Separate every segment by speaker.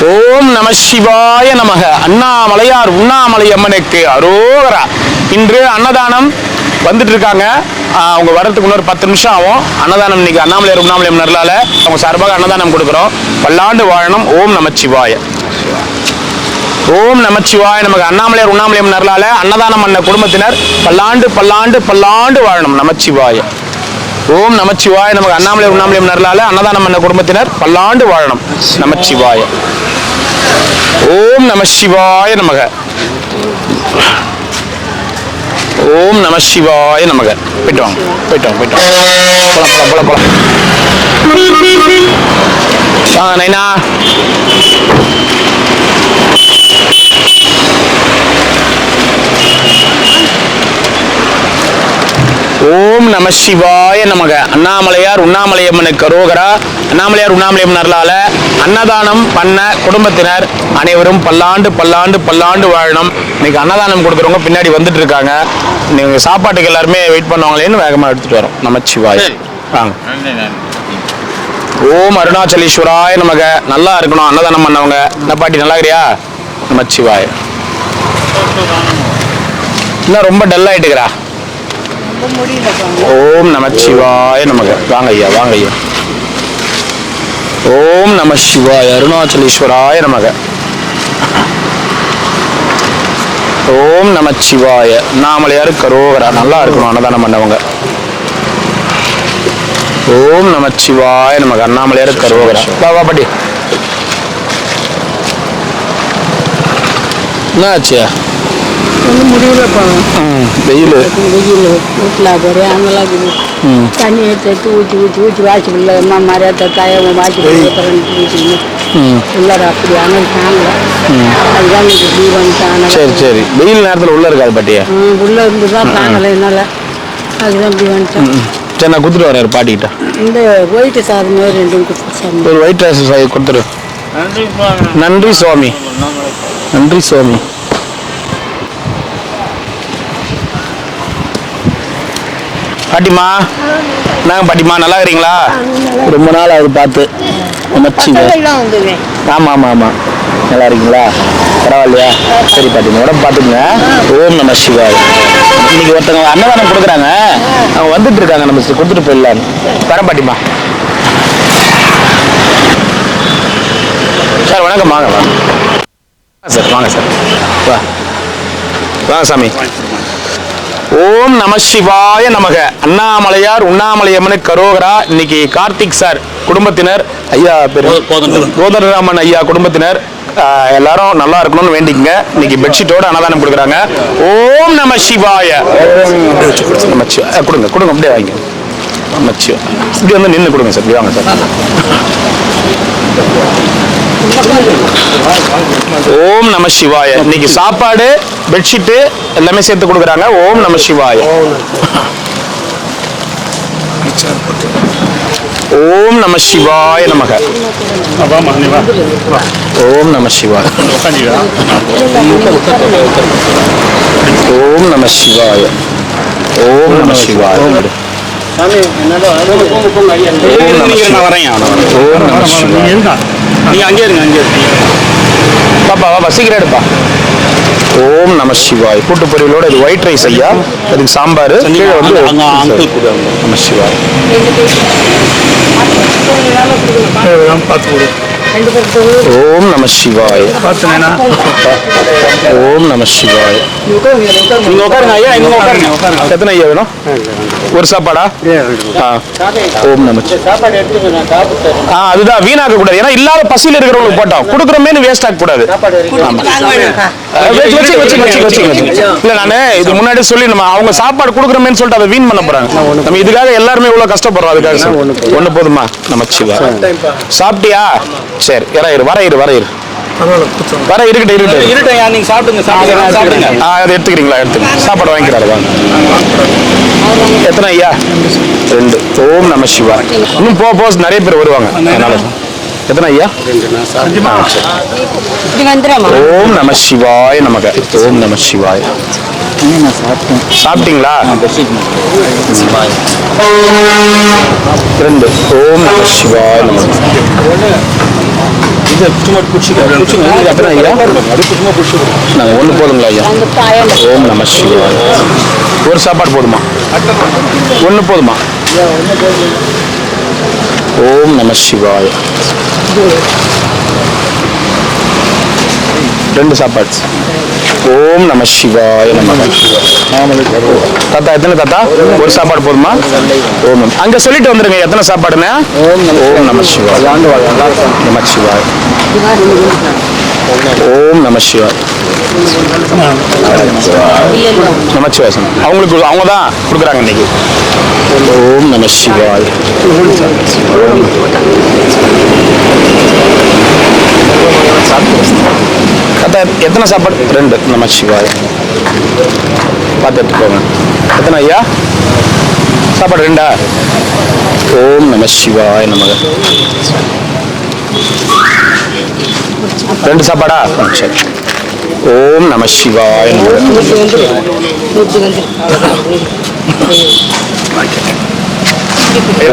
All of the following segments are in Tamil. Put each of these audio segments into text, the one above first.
Speaker 1: ஓம் நம சிவாய நமக. அண்ணாமலையார் உண்ணாமலை அம்மனுக்கு அரோகரா. இன்று அன்னதானம் வந்துட்டு இருக்காங்க. அவங்க வர்றதுக்கு இன்னொரு 10 நிமிஷம் ஆகும். அன்னதானம் இன்னைக்கு அண்ணாமலையார் உண்ணாமலை அம்மனால அவங்க சார்பாக அன்னதானம் கொடுக்குறோம். பல்லாண்டு வாழணும். ஓம் நமச்சிவாய. ஓம் நமச்சிவாய நமக்கு. அண்ணாமலையார் உண்ணாமலை அம்மனால அன்னதானம் பண்ண குடும்பத்தினர் பல்லாண்டு பல்லாண்டு பல்லாண்டு வாழணும். நமச்சிவாய. ஓம் நமச்சிவாய நமக்கு. அண்ணாமலையார் உண்ணாமலை அம்மனால அன்னதானம் பண்ண குடும்பத்தினர் பல்லாண்டு வாழணும். நமச்சிவாய. ஓம் நம சிவாய நமக. ஓம் நம சிவாய நமக. போயிட்டு வாங்க, போயிட்டு வாங்க, போயிட்டு வாங்க. போலாம் போலாம் போலாம். நைனா ஓம் நம சிவாய நமக. அண்ணாமலையார் உண்ணாமலை அம்மனுக்கு அரோகரா. அண்ணாமலையார் உண்ணாமலை அம்மனால அன்னதானம் பண்ண குடும்பத்தினர் அனைவரும் பல்லாண்டு பல்லாண்டு பல்லாண்டு வாழணும். இன்னைக்கு அன்னதானம் கொடுக்குறவங்க பின்னாடி வந்துட்டு இருக்காங்க. நீங்க சாப்பாட்டுக்கு எல்லாருமே வெயிட் பண்ணுவாங்களேன்னு வேகமா எடுத்துட்டு வரோம். நமச்சிவாய. வாங்க. ஓம் அருணாச்சலேஸ்வராய நமக. நல்லா இருக்கணும் அன்னதானம் பண்ணவங்க. என்ன பாட்டி நல்லா இருக்கிறியா? நமச்சிவாய. இன்னும் ரொம்ப டல் ஆயிட்டுக்கிறா. ஓம் நமச்சிவாய நமக. வாங்க ஐயா, வாங்க ஐயா. ஓம் நம சிவாய. அருணாச்சலேஸ்வராய நமக. ஓம் நமச்சிவாய. அண்ணாமலையார் கரோகரா. நல்லா இருக்கணும் அன்னதானம் பண்ணவங்க. ஓம் நமச்சிவாய நமக. அண்ணாமலையார் கரோகரா. வா வா பாட்டி. என்ன ஆச்சு? வெயில்
Speaker 2: வீட்டில் அங்கெல்லாம் தண்ணி எடுத்து ஊற்றி ஊற்றி ஊற்றி வாசி பிள்ளை அம்மா மரியாதை காயம் வாசி உள்ளார அப்படி ஆனால் தாங்கல. அதுதான் தீவன்.
Speaker 1: சரி சரி. வெயில் நேரத்தில் உள்ள இருக்காது பாட்டியா?
Speaker 2: உள்ள இருந்து தான் தாங்கலை என்னால். அதுதான் இப்படி வந்துட்டேன்.
Speaker 1: சரி, நான் கொடுத்துட்டு வரேன் பாட்டிக்கிட்ட.
Speaker 2: இந்த ஒயிட் சாதம் 2 கொடுத்து
Speaker 1: ஒரு ஒயிட் ரைஸ் கொடுத்துரு. நன்றி சுவாமி, நன்றி சுவாமி. பாட்டிமா, நாங்க பாட்டிமா நல்லா இருக்கிறீங்களா? ரொம்ப நாள் ஆகுது பார்த்து. ஆமா ஆமா ஆமா. நல்லா இருக்கீங்களா? பரவாயில்லையா? சரி பாட்டிமா, உடம்பு பார்த்துக்குங்க. ஓம் நம சிவாய். இன்னைக்கு ஒருத்தவங்க அன்னதானம் கொடுக்குறாங்க. அவங்க வந்துட்டு இருக்காங்க. நம்ம கொடுத்துட்டு போயிடலான்னு வர பாட்டிமா. சார் வணக்கம். வாங்க வாங்க சார். வாங்க சார். வா வாங்க சாமி. ஓம் நம சிவாய நமக. அண்ணாமலையார் உண்ணாமலை அம்மனுக்கு கரோகரா. இன்னைக்கு கார்த்திக் சார் குடும்பத்தினர், ஐயா பேரு கோதண்டராமன் ஐயா குடும்பத்தினர் எல்லாரும் நல்லா இருக்கணும்னு வேண்டிக்கங்க. இன்னைக்கு பெட்ஷீட்டோட அன்னதானம் கொடுக்குறாங்க. ஓம் நம சிவாய. கொடுங்க கொடுங்க, அப்படியே வாங்க. நமச்சிவா. இப்படி வந்து நின்று கொடுங்க சார். வாங்க சார். ஓம் நம சிவாய. இன்னைக்கு சாப்பாடு பெட்ஷீட்டு எல்லாமே சேர்த்து கொடுக்குறாங்க. ஓம் நம சிவாய. ஓம் நம சிவாய நமக. ஓம் நம சிவாய. ஓம் நம சிவாய. ஓம் நம சிவாய. பாப்பா பாப்பா சீக்கிரம் எடுப்பா. ஓம் நம சிவாய். கூட்டு பொரியலோட இது ஒயிட் ரைஸ் ஐயா. அதுக்கு சாம்பார். கீழே வந்து நம சிவாய். ஓம் நம சிவாய். ஓம் நம சிவாய். நீங்க உட்காருங்க ஐயா. இங்க உட்காருங்க. எத்தனை ஐயா வேணும்? ஒரு சாப்பாடா? ஓம் நம. அதுதான் வீணாக்க கூடாது. ஏன்னா இல்லாத பசியில் இருக்கிறவங்களுக்கு போட்டோம் கொடுக்குறோமே வேஸ்ட் ஆக கூடாது. இல்ல நானு இது முன்னாடி சொல்லி நம்ம அவங்க சாப்பாடு கொடுக்குறோமேன்னு சொல்லிட்டு அதை வீண் பண்ண போறாங்க. நம்ம இதுக்காக எல்லாருமே இவ்வளவு கஷ்டப்படுறோம். அதுக்காக ஒண்ணு போதுமா? நமச்சிவா. சாப்பிட்டியா? சரி, வர இரு வர இருக்கட்டும். நீங்க சாப்பிடுங்க. அதை எடுத்துக்கிறீங்களா? எடுத்துங்க. சாப்பாடு வாங்கிக்கிறாரு. வாங்க. எத்தனை ஐயா? 2. ஓம் நம சிவா. இன்னும் போக நிறைய பேர் வருவாங்க. அதனால எத்தனை ஐயா? ஓம் நம சிவாய நமக. ஓம் நம சிவாய. சாப்பிட்டீங்களா? 2. ஓம் நம சிவாய நமக. எத்தனை ஐயா? நாங்கள் ஒன்று போதுங்களா ஐயா?
Speaker 2: அந்த காயம்
Speaker 1: ஓம் நம சிவாய. ஒரு சாப்பாடு போதுமா? ஒன்று போதுமா? ஓம் நம சிவாய. 2 சாப்பாடு. ஓம் நம சிவாய நமக. தாத்தா எத்தனை தாத்தா? ஒரு சாப்பாடு போதுமா? ஓம் நம. அங்க சொல்லிட்டு வந்துருங்க எத்தனை சாப்பாடுன்னு. ஓம் நம சிவாய. நம சிவாய. ஓம் நம சிவாய. நமச்சிவாசன் அவங்களுக்கு அவங்க தான் கொடுக்குறாங்க இன்னைக்கு. ஓம் நம சிவாய. கத்தா எத்தனை சாப்பாடு? 2. நம சிவாய. பார்த்து எடுத்துக்கோங்க. எத்தனை ஐயா சாப்பாடு? 2. ஓம் நம சிவாய நமக. 2 சாப்பாடா? சரி. ஓம் நம சிவாய நமக.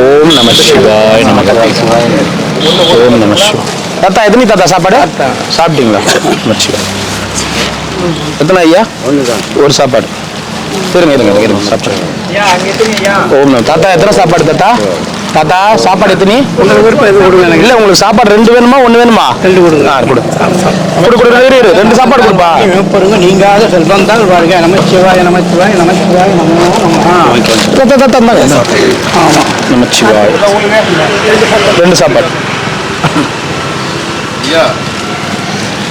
Speaker 1: ஓம் நம சிவாய நமக. ஓம் நம சிவாய. தாத்தா எத்தனை தாத்தா சாப்பாடு சாப்பிட்டீங்களா? எத்தனை ஐயா? ஒரு சாப்பாடு. இருங்க இருங்க இருங்க சாப்பாடு. ஓம் நம. தாத்தா எத்தனை சாப்பாடு தாத்தா? தாத்தா சாப்பாடு எத்தனை? இல்ல உங்களுக்கு சாப்பாடு 2 வேணுமா 1 வேணுமா? 2 கொடுங்க. கொடு கொடு கொடு. இரு 2 சாப்பாடு கொடுப்பா.
Speaker 3: நீங்காத செல்வம் தான் வாழ்க. நமச்சிவாய நமச்சிவாய நமச்சிவாய நமோ நமஹ.
Speaker 1: ஆமா நமச்சிவாய. 2 சாப்பாடு.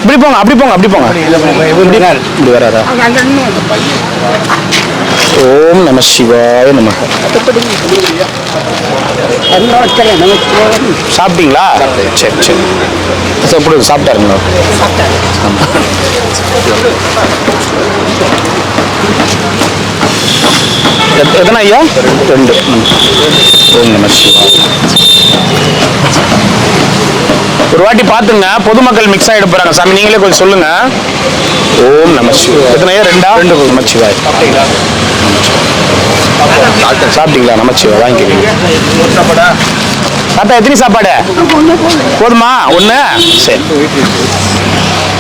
Speaker 1: இப்படி போங்க அப்படி போங்க அப்படி போங்க. இப்படி வராதா? ஓம் நம சிவாய நமக. சாப்பிட்டீங்களா? சரி சரி. சார் இப்படி சாப்பிட்டாருங்களா? எத்தனை ஐயா? 2. ஓம் நம சிவாய. ஒரு வாட்டி பார்த்துங்க, பொதுமக்கள் மிக்ஸ் ஆகிட போறாங்க சாமி, நீங்களே கொஞ்சம் சொல்லுங்க. ஓம் நம சிவாய. எத்தனை ஐயா? 2 நமச்சிவாய. சாப்பிட்டீங்களா? நமச்சிவாய. வாங்கிக்கிறீங்க. தாத்தா எத்தனை சாப்பாடு போதுமா? 1. சரி.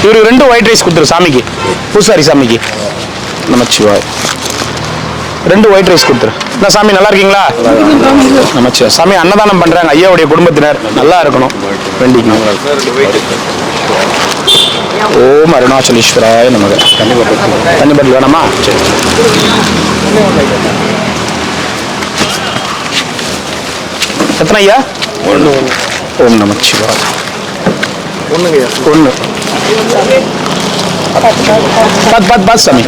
Speaker 1: இவருக்கு 2 ஒயிட் ரைஸ் கொடுத்துரு சாமிக்கு, பூசாரி சாமிக்கு. நமச்சிவாய. 2 ஒயிட் ரைஸ் கொடுத்துரு. என்ன சாமி நல்லா இருக்கீங்களா? நமச்சிவாய. சாமி அன்னதானம் பண்றாங்க ஐயாவுடைய குடும்பத்தினர், நல்லா இருக்கணும் வேண்டிக்கணும். ஓம் அருணாச்சலேஸ்வராய நமக. தண்ணி பாட்டில் வேணாமா? சரி. எத்தனை ஐயா? 1. ஓம் நமச்சிவாய. 1. பார்த்து சாமி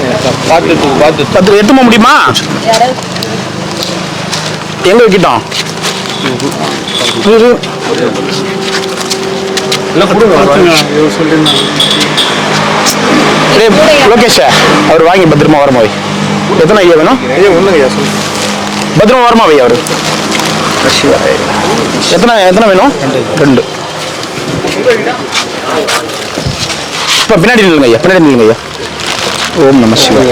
Speaker 1: பார்த்து எட்டுமா முடியுமா? எங்க வைக்கிட்டோம்? லோகேஷ் அவர் வாங்கி பத்திரமா வரமா வை. எத்தனை ஐயா வேணும்? பத்திரமா வரமா வை அவரு. எத்தனை எத்தனை வேணும்? 2. இப்போ பின்னாடி நில்லுங்க ஐயா, பின்னாடி நில்லுங்க ஐயா. ஓம் நம சிவாய.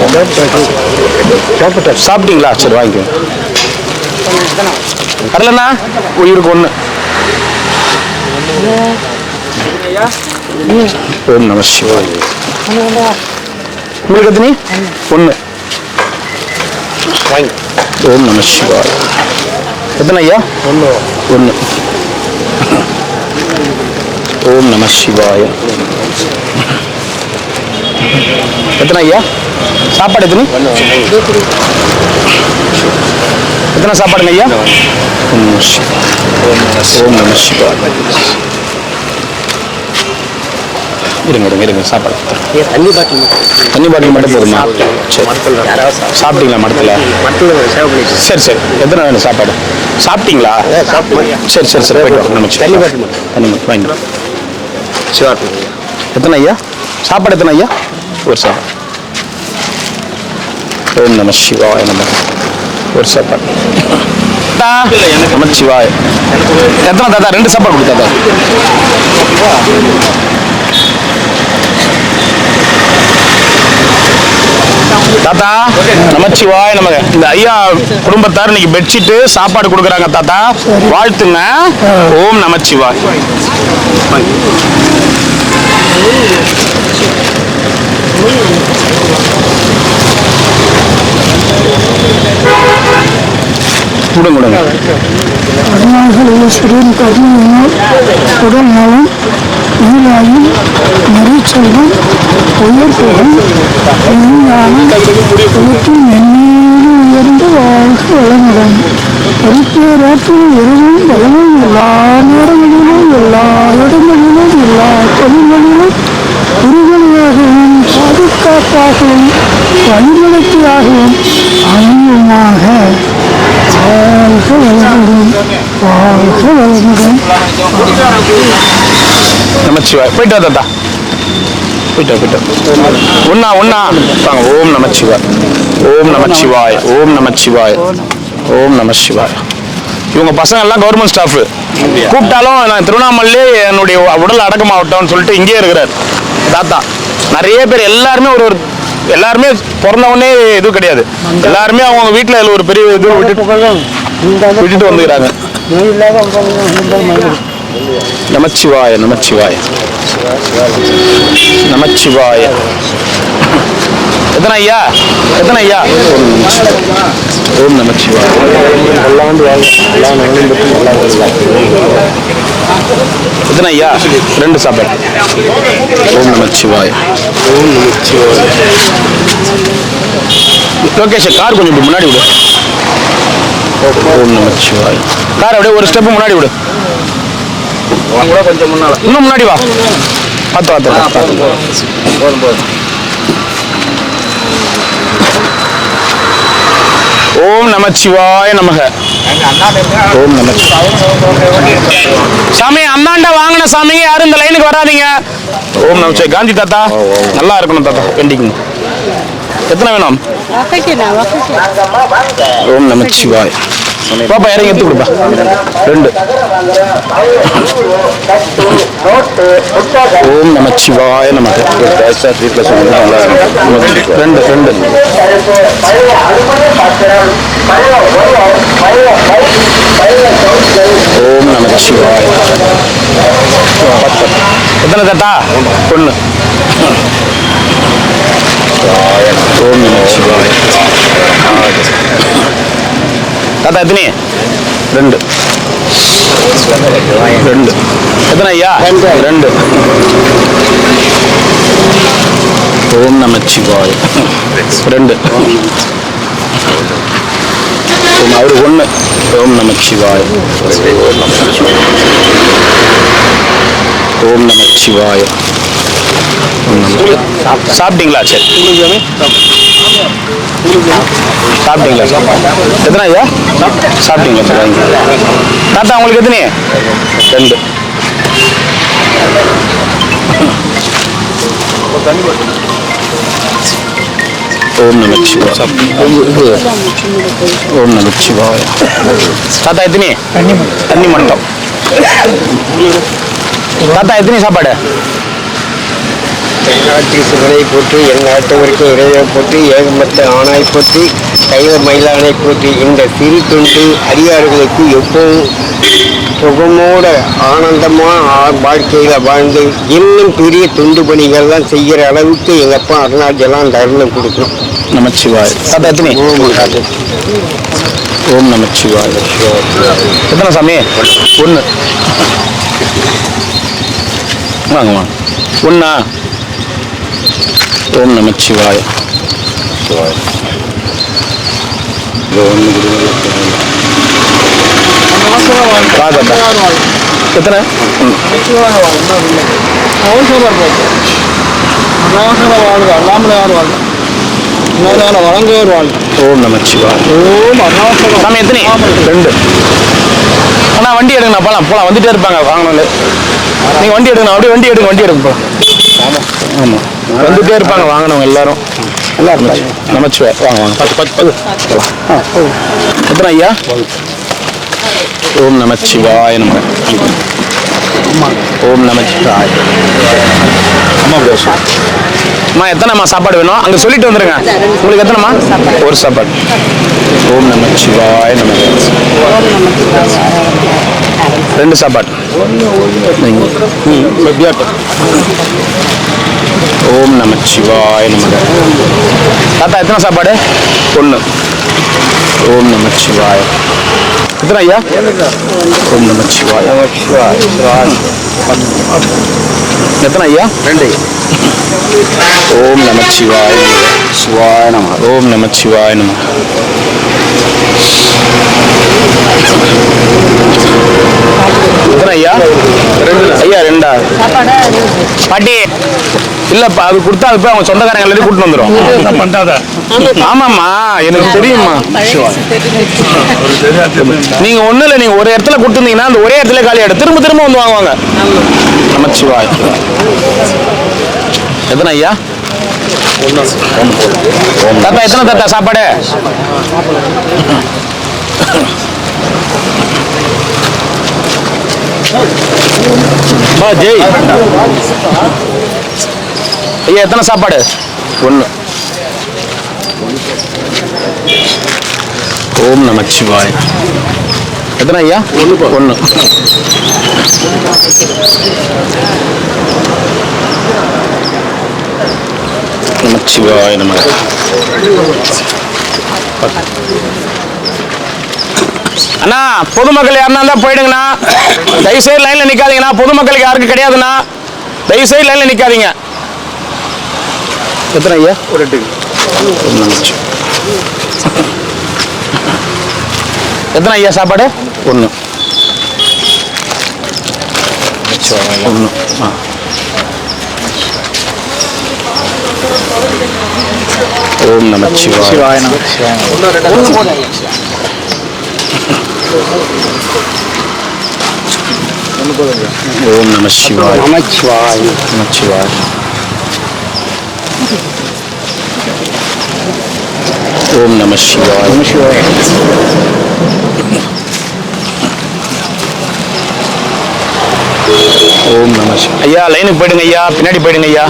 Speaker 1: சாப்பிட்டீங்களா? சரி வாங்கிக்கோங்க. கடலண்ணா இவருக்கு 1. ஓம் நம சிவாய. உங்களுக்கு எத்தனை? 1. ஓம் நம சிவாய. எத்தனை ஐயா? 1. ஓம் நம சிவாய. எத்தனை ஐயா சாப்பாடு? எத்தனை? எத்தனை சாப்பாடுங்க ஐயா? ஓம் நம சிவாய. இருங்க இருங்க இருங்க. சாப்பாடு தண்ணி பாட்டில் மட்டும் போதுமா? சரி. சாப்பிட்டீங்களா மடத்தில்? சரி சரி. எத்தனை வேணும் சாப்பாடு? சாப்பிட்டீங்களா? சரி சரி சரி. போயிட்டு வாங்க. தண்ணி பாட்டில் வாங்கி. எத்தனை ஐயா சாப்பாடு? எத்தனை ஐயா? ஒரு சாப்பாடு. ஓம் நம சிவாய நம. ஒரு சாப்பாடு. நமச்சிவாய. எத்தனை தாத்தா? 2 சாப்பாடு கொடு தாத்தா. தாத்தா நமச்சிவாய நமக. இந்த ஐயா குடும்பத்தார் இன்னைக்கு பெட்ஷீட் சாப்பாடு கொடுக்குறாங்க தாத்தா, வாழ்த்துங்க. ஓம் நமச்சிவாய். கொடுங்க கொடுங்க.
Speaker 4: அருணாசலேஸ்வரன் கருணையினால் உடல் நலம் நீராயும் மறைச்செல்வம் உயர்ப்புகள் எண்ணாலும் உலகில் மென்மேலும் உயர்ந்து வாழ்க்கை வளமுடன் பரிப்பேராற்றும் இரவும் பலனும் எல்லா நேரங்களிலும் எல்லா இடங்களிலும் எல்லா தொழில்களிலும் குருகளாகவும் பாதுகாப்பாகவும் வழிநடத்தியாகவும் அமையுமாக. வாழ்க வளமுடன் வாழ்க வளமுடன்.
Speaker 1: நமச்சிவாய். போயிட்டு வா தாத்தா, போயிட்டு வா, போயிட்டு வா. ஒண்ணா ஒண்ணா வாங்க. ஓம் நமச்சிவாய், ஓம் நமச்சிவாய், ஓம் நமச்சிவாய், ஓம் நமச்சிவாய். இவங்க பசங்க எல்லாம் கவர்மெண்ட் ஸ்டாஃப். கூப்பிட்டாலும் நான் திருவண்ணாமலையிலே என்னுடைய உடல் அடக்கமாகட்டும்னு சொல்லிட்டு இங்கேயே இருக்கிறார் தாத்தா. நிறைய பேர் எல்லாருமே எல்லாருமே பிறந்தவொடனே இது கிடையாது. எல்லாருமே அவங்க வீட்டில் ஒரு பெரிய இது விட்டுட்டு வந்துக்கிறாங்க. நமச்சிவாய நமச்சிவாய நமச்சிவாய. எத்தனை ஐயா, எத்தனை ஐயா? ஓம் நமச்சிவாய. எத்தனை ஐயா? 2 சாப்பாடு. ஓம் நமச்சிவாய, ஓம் நமச்சிவாய. லோகேஷ் கார் கொஞ்சம் இப்படி முன்னாடி விடு. ஓம் நமச்சிவாய. கார் அப்படியே ஒரு ஸ்டெப் முன்னாடி விடு. கொஞ்சம் முன்னால, இன்னும் முன்னாடி வா. பார்த்து பார்த்து போதும் போதும். ஓம் நமச்சிவாய நமக. ஓம் நமச்சிவாய. சாமி அம்மாண்ட வாங்கின சாமிங்க யாரும் இந்த லைனுக்கு வராதீங்க. ஓம் நமச்சிவாய. காந்தி தாத்தா நல்லா இருக்கணும் தாத்தா. பெண்டிங் எத்தனை வேணும்? ஓம் நமச்சிவாய. பாப்பா இறங்கி எடுத்து கொடுப்பா. 2. ஓம் நமச்சிவாய நமக. 2. ஓம் நமச்சிவாய. எத்தனை தாத்தா? 1. ஓம் நமச்சிவாய. தாத்தா எத்தனை? 2. எத்தனை ஐயா? 2. ஓம் நமச்சிவாய. 2. அவரு 1. ஓம் நமச்சிவாய. ஓம் நமச்சிவாய. சாப்பிட்டீங்களா? சரி, சாப்பிட்டீங்களா? எத்தனை ஐயா சாப்பிட்டீங்களா? தாத்தா உங்களுக்கு எத்தனை? 2. ஓம் நமச்சிவாய. ஓம் நமச்சிவாய. தாத்தா எத்தனை? தண்ணி மட்டும். தாத்தா எத்தனை சாப்பாடு?
Speaker 5: தென்னாட்டு சிவனை போட்டு எந்நாட்டவருக்கு இறையை போட்டு ஏகமத்த ஆணாய் போட்டு கைல மயிலானை போட்டு இந்த சிறு தொண்டு அதிகாரிகளுக்கு எப்பவும் சுகமோட ஆனந்தமாக வாழ்க்கையில் வாழ்ந்து இன்னும் பெரிய தொண்டு பணிகள்லாம் செய்கிற அளவுக்கு எங்கள் அப்பா அருணாச்சலம் அந்த அருளை கொடுக்கணும்.
Speaker 1: நமச்சிவாய். தாத்தா எத்தனை? ஓம் நமச்சிவாய். எத்தனை சாமி? 1. வாங்க வாங்க. 1. ஓம் நமச்சிவாய. எத்தனை? ஓம் நமச்சிவாய. சாமி எத்தனை? 2. அண்ணா வண்டி எடுங்கண்ணா, போலாம் போலாம். வந்துட்டே இருப்பாங்க வாங்கணும்ல. நீங்க வண்டி எடுங்க, அப்படியே வண்டி எடுங்க, வண்டி எடுங்க போலாம். ஆமா வந்துட்டே இருப்பாங்க வாங்கினவங்க எல்லாரும். நல்லா இருந்துச்சு. நமச்சிவாய. வாங்க வாங்க. 10. எத்தனை ஐயா? ஓம் நமச்சிவாய நமக. ஓம் நமச்சிவாய. அம்மா பேசும். அம்மா எத்தனைம்மா சாப்பாடு வேணும்? அங்கே சொல்லிட்டு வந்துடுங்க. உங்களுக்கு எத்தனைம்மா? 1 சாப்பாடு. ஓம் நமச்சிவாய நமக. 2 சாப்பாடு. ஓம் நமச்சிவாய நமக. தாத்தா எத்தனை சாப்பாடு? 1. ஓம் நமச்சிவாய. எத்தனை ஐயா? ஓம் நமச்சிவாய. எத்தனை ஐயா? 2. ஓம் நமச்சிவாய சிவாய நம. ஓம் நமச்சிவாய நம. எத்தனை ஐயா? 2 ஐயா. 2 பாட்டி இல்லப்பா, அது கொடுத்தா அது போய் அவங்க சொந்தக்காரங்க எல்லாத்தையும் கூட்டிட்டு வந்துடும். ஆமாம்மா, எனக்கு தெரியுமா. நீங்க ஒண்ணு இல்லை, நீங்க ஒரு இடத்துல கொடுத்துருந்தீங்கன்னா அந்த ஒரே இடத்துல காலி ஆயிடும், திரும்ப திரும்ப வந்து வாங்குவாங்க. நமச்சிவாய். எத்தனை ஐயா? தாத்தா எத்தனை தாத்தா சாப்பாடு? ஜெய் ஐயா எத்தனை சாப்பாடு? 1. ஓம் நமச்சிவாய். எத்தனை ஐயா? 1. நமச்சிவாய நமக. அண்ணா பொதுமக்கள் யாருன்னா இருந்தா போயிடுங்கண்ணா, தயவுசெய்து லைன்ல நிக்காதீங்கண்ணா. பொதுமக்களுக்கு யாருக்கும் கிடையாதுண்ணா, தயவுசெய்து லைன்ல நிக்காதீங்க. எத்தனை ஐயா? 2. எத்தனை ஐயா சாப்பாடு? 1. 1. ஓம் நமச்சிவாய. ஓம் நமச்சிவாய. நமச்சிவாய. நமச்சிவாய. ஓம் நமச்சிவாய. நமச்சிவாய. ஓம் நமச்சிவாய. ஐயா லைனுக்கு போயிடுங்க ஐயா, பின்னாடி போயிடுங்க ஐயா.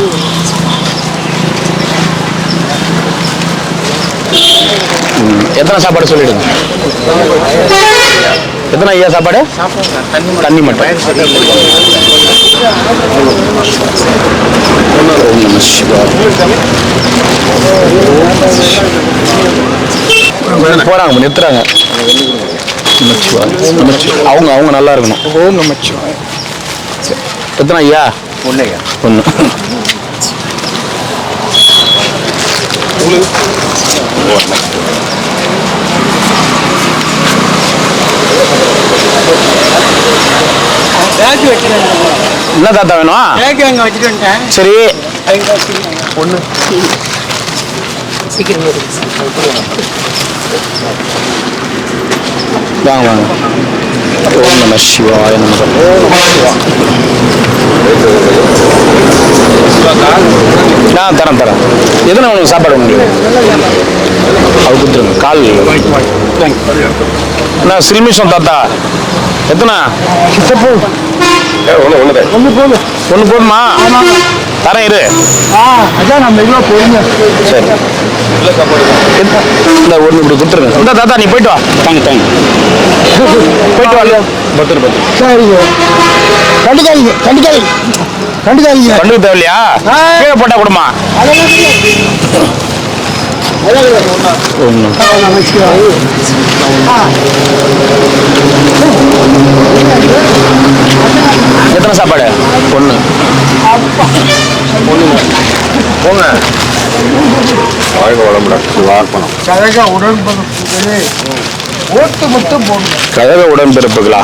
Speaker 1: எத்தனை சாப்பாடு சொல்லிடுங்க. எத்தனை ஐயா சாப்பாடு? தண்ணி மட்டும். ஓம் நமச்சிவாய. போறாங்க, நிறுத்துறாங்க. நமச்சிவாய. அவங்க அவங்க நல்லா இருக்கணும். ஓம் நமச்சிவாய. எத்தனை ஐயா? 1 ஐயா. 1. என்ன தாத்தா வேணும்? சரி. 1 வாங்க வாங்க. ஓம் நம சிவாய நமக. நான் தரேன் தரேன். எதுனா உங்களுக்கு சாப்பாடு உங்களுக்கு அது கொடுத்துருங்க. கால் என்ன சில்மிஷம் தாத்தா? எத்தனை? ஒன்று போதுமா? தரேன் இரு.
Speaker 3: அதான் நம்ம இவ்வளோ போயிருங்க.
Speaker 1: சரி இந்த ஒன்று இப்படி கொடுத்துருங்க. இந்த தாத்தா நீ போயிட்டு வா. தாங்க தாங்க போயிட்டு வா. 10
Speaker 3: சரிங்க. கண்டுக்காதீங்க கண்டுக்காதீங்க கண்டுக்காதீங்க.
Speaker 1: கண்டுக்க தேவையில்லையா? கீழே போட்டா கொடுமா. எத்தனை சாப்பாடு? 1. போங்க.
Speaker 3: கழக
Speaker 1: உடன்பிறப்புகளா?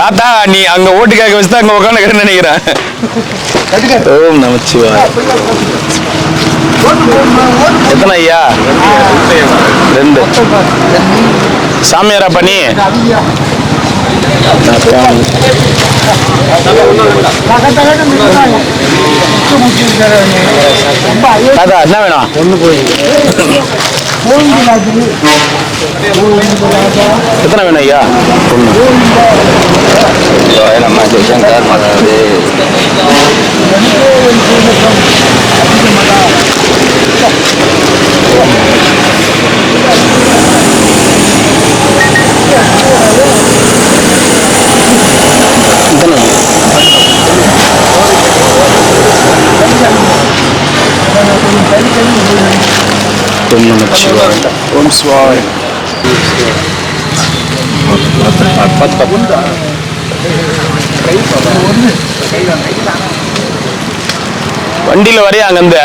Speaker 1: தாத்தா நீ அங்க ஓட்டு கேட்க வச்சு அங்க உட்காந்து நினைக்கிறேன். ஓம் நமச்சிவாய. எத்தனை ஐயா? 2. சாமியாரா பண்ணி தாத்தா என்ன வேணும்? 1 போய். எத்தனை வேணும் ஐயா? 1. நம்ம சங்கர் மகாதே. சிவாய. ஓம் சிவாய. வண்டியில வரையா அங்கிருந்து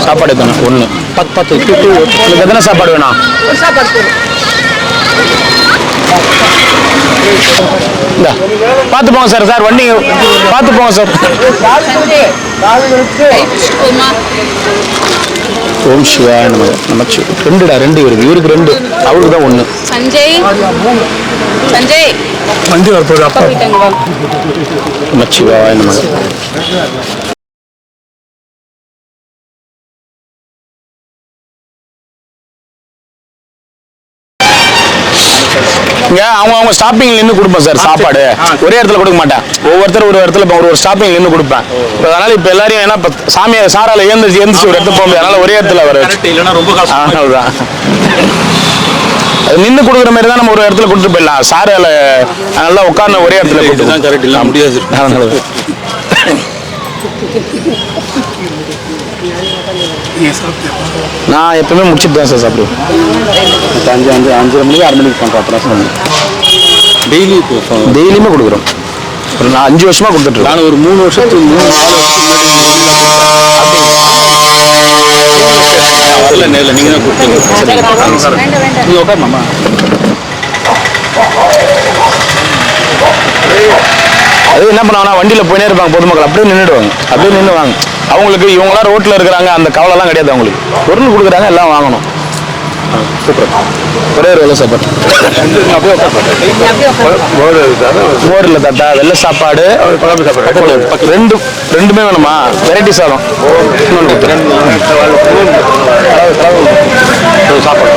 Speaker 1: சாப்பாடு எத்தனை? ஒன்று 10 உங்களுக்கு எத்தனை சாப்பாடு வேணும்? இந்த பார்த்து போங்க சார். சார் வண்டி பார்த்து போங்க சார். ஓம் சிவாய நம. நமச்சு 2டா 2 இருக்கு. இவருக்கு 2, அவருக்கு தான் 1.
Speaker 2: சஞ்சய்
Speaker 4: வண்டி வரப்போகுது அப்பா.
Speaker 1: நமச்சிவாய நம. அவங்க ஸ்டாப்பிங்ல நின்று கொடுப்பேன் சார் சாப்பாடு. ஒரே இடத்துல கொடுக்க மாட்டேன். ஒவ்வொருத்தர் ஒரு இடத்துல ஒரு ஸ்டாப்பிங் நின்று கொடுப்பேன். அதனால இப்ப எல்லாரையும் ஏன்னா சாமியை சாரால ஏந்திச்சு ஒரு இடத்துல போக முடியாது. அதனால ஒரே இடத்துல வர அவ்வளவுதான். அது நின்று கொடுக்குற மாதிரி தான் நம்ம ஒரு இடத்துல கொடுத்துட்டு போயிடலாம். சாரால நல்லா உட்கார்ந்து ஒரே இடத்துல கொடுத்து கரெக்ட் இல்லை முடியாது. நான் எப்பவுமே முடிச்சுட்டு தான் சார் சாப்பிடுவேன். 5:30 மணிக்கு 6 மணிக்கு பண்ணுறோம். அப்புறம் டெய்லியுமே கொடுக்குறோம். ஒரு 5 வருஷமா கொடுத்துட்டு நான் ஒரு 3 வருஷத்துக்கு 4 வருஷத்துக்கு நேரில் நீங்கள் தான் கொடுத்தீங்க. நீங்கள் உட்காரமாம்மா. அது என்ன பண்ணுவாங்கன்னா வண்டியில் போயினே இருப்பாங்க பொதுமக்கள். அப்படியே நின்றுடுவாங்க. அப்படியே நின்றுவாங்க. அவங்களுக்கு இவங்களாம் ரோட்டில் இருக்கிறாங்க. அந்த கவலைலாம் கிடையாது. அவங்களுக்கு பொருள் கொடுக்குறாங்க. எல்லாம் வாங்கணும். சூப்பர். ஒரே ஒரு வெள்ளை சாப்பாடு. மோர் இல்லை தாத்தா. வெள்ளை சாப்பாடு ரெண்டுமே வேணுமா? வெரைட்டி சாதம் சாப்பாடு.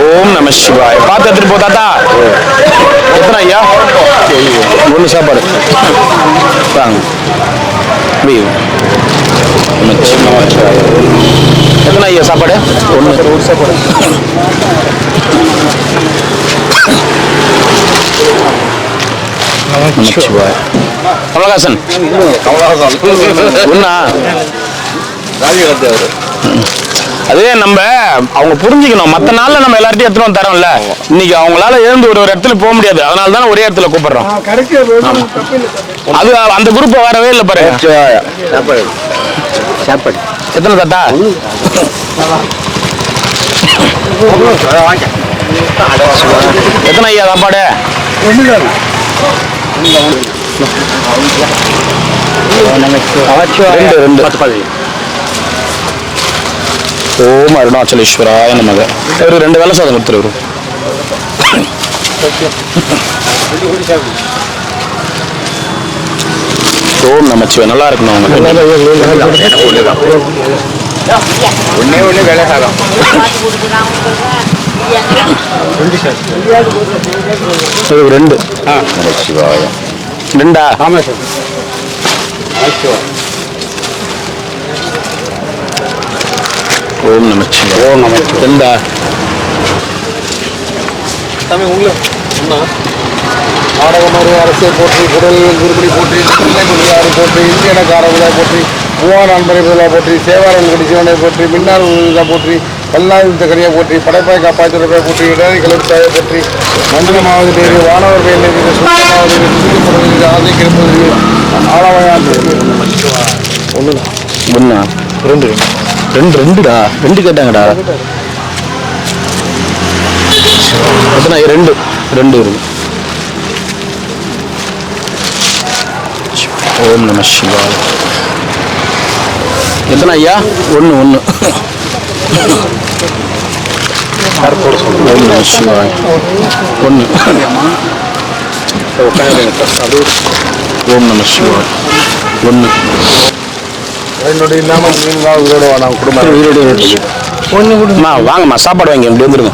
Speaker 1: ஓம் நம சிவாய. பார்த்து எடுத்துட்டு போ தாத்தா. எத்தனை ஐயா? 1 சாப்பாடு வாங்க. எத்தனை ஐயா சாப்பாடு? 1 சாப்பாடு. கமலஹாசன் ஒண்ணா? அதே நம்ம அவங்க புரிஞ்சுக்கணும். மற்ற நாள்ல நம்ம எல்லார்ட்டையும் எடுத்துட்டு வந்து தரோம்ல. இன்னைக்கு அவங்களால எழுந்து ஒரு இடத்துல போக முடியாது. அதனால தான் ஒரே இடத்துல கூப்பிடுறோம். அது அந்த குரூப் வரவே இல்லை பாருங்க. சாப்பாடு எத்தனை தாத்தா? எத்தனை ஐயா சாப்பாடு? 2. ஓம் அருணாச்சலேஸ்வராய நமக. ஒரு 2 வேலை சாதம் கொடுத்துரு. ஓம் நமச்சிவாய. நல்லா இருக்கணும். அவங்க ஒண்ணே வேலை சாதம். 2. நமச்சிவாய. 2. ஆமா சார். ஓம் நமச்சிவாய. ஓம் நமச்சிவாய. 2. சாமி உங்களுக்கு நாடகமாறு அரசை போற்றி, குடல் குருபடி போற்றி, யாரை போற்றி, இந்தியன காரவிழா போற்றி, மூவார் அன்பரை விழா போற்றி, சேவாரன் கடிசிவனை போற்றி, மின்னார் விழா போற்றி, பல்லாயுத்த கரியை போற்றி, படைப்பாய் காப்பாற்றுறப்பை போற்றி, இடரை கலர்த்தாயை போற்றி, மந்திரமாவது பேரு, வானவர் பேர் நேற்று, சுத்தமாவது சுற்றுப்படுவது, ஆசை கிடப்பது, ஆளவையான் 1. 2டா 2 கேட்டாங்கடா. எத்தனை? 2 இருக்கு. ஓம் நம சிவாய. எத்தனை ஐயா? 1. ஓம் நம சிவாய. 1. ஓம் நம சிவாய. 1. என்னுடைய இல்லாமல் உயிரோடு குடும்பம் உயிரோடு
Speaker 3: ஒன்று கொடுமா.
Speaker 1: வாங்கம்மா சாப்பாடு வாங்கி இப்படி வந்துருங்க.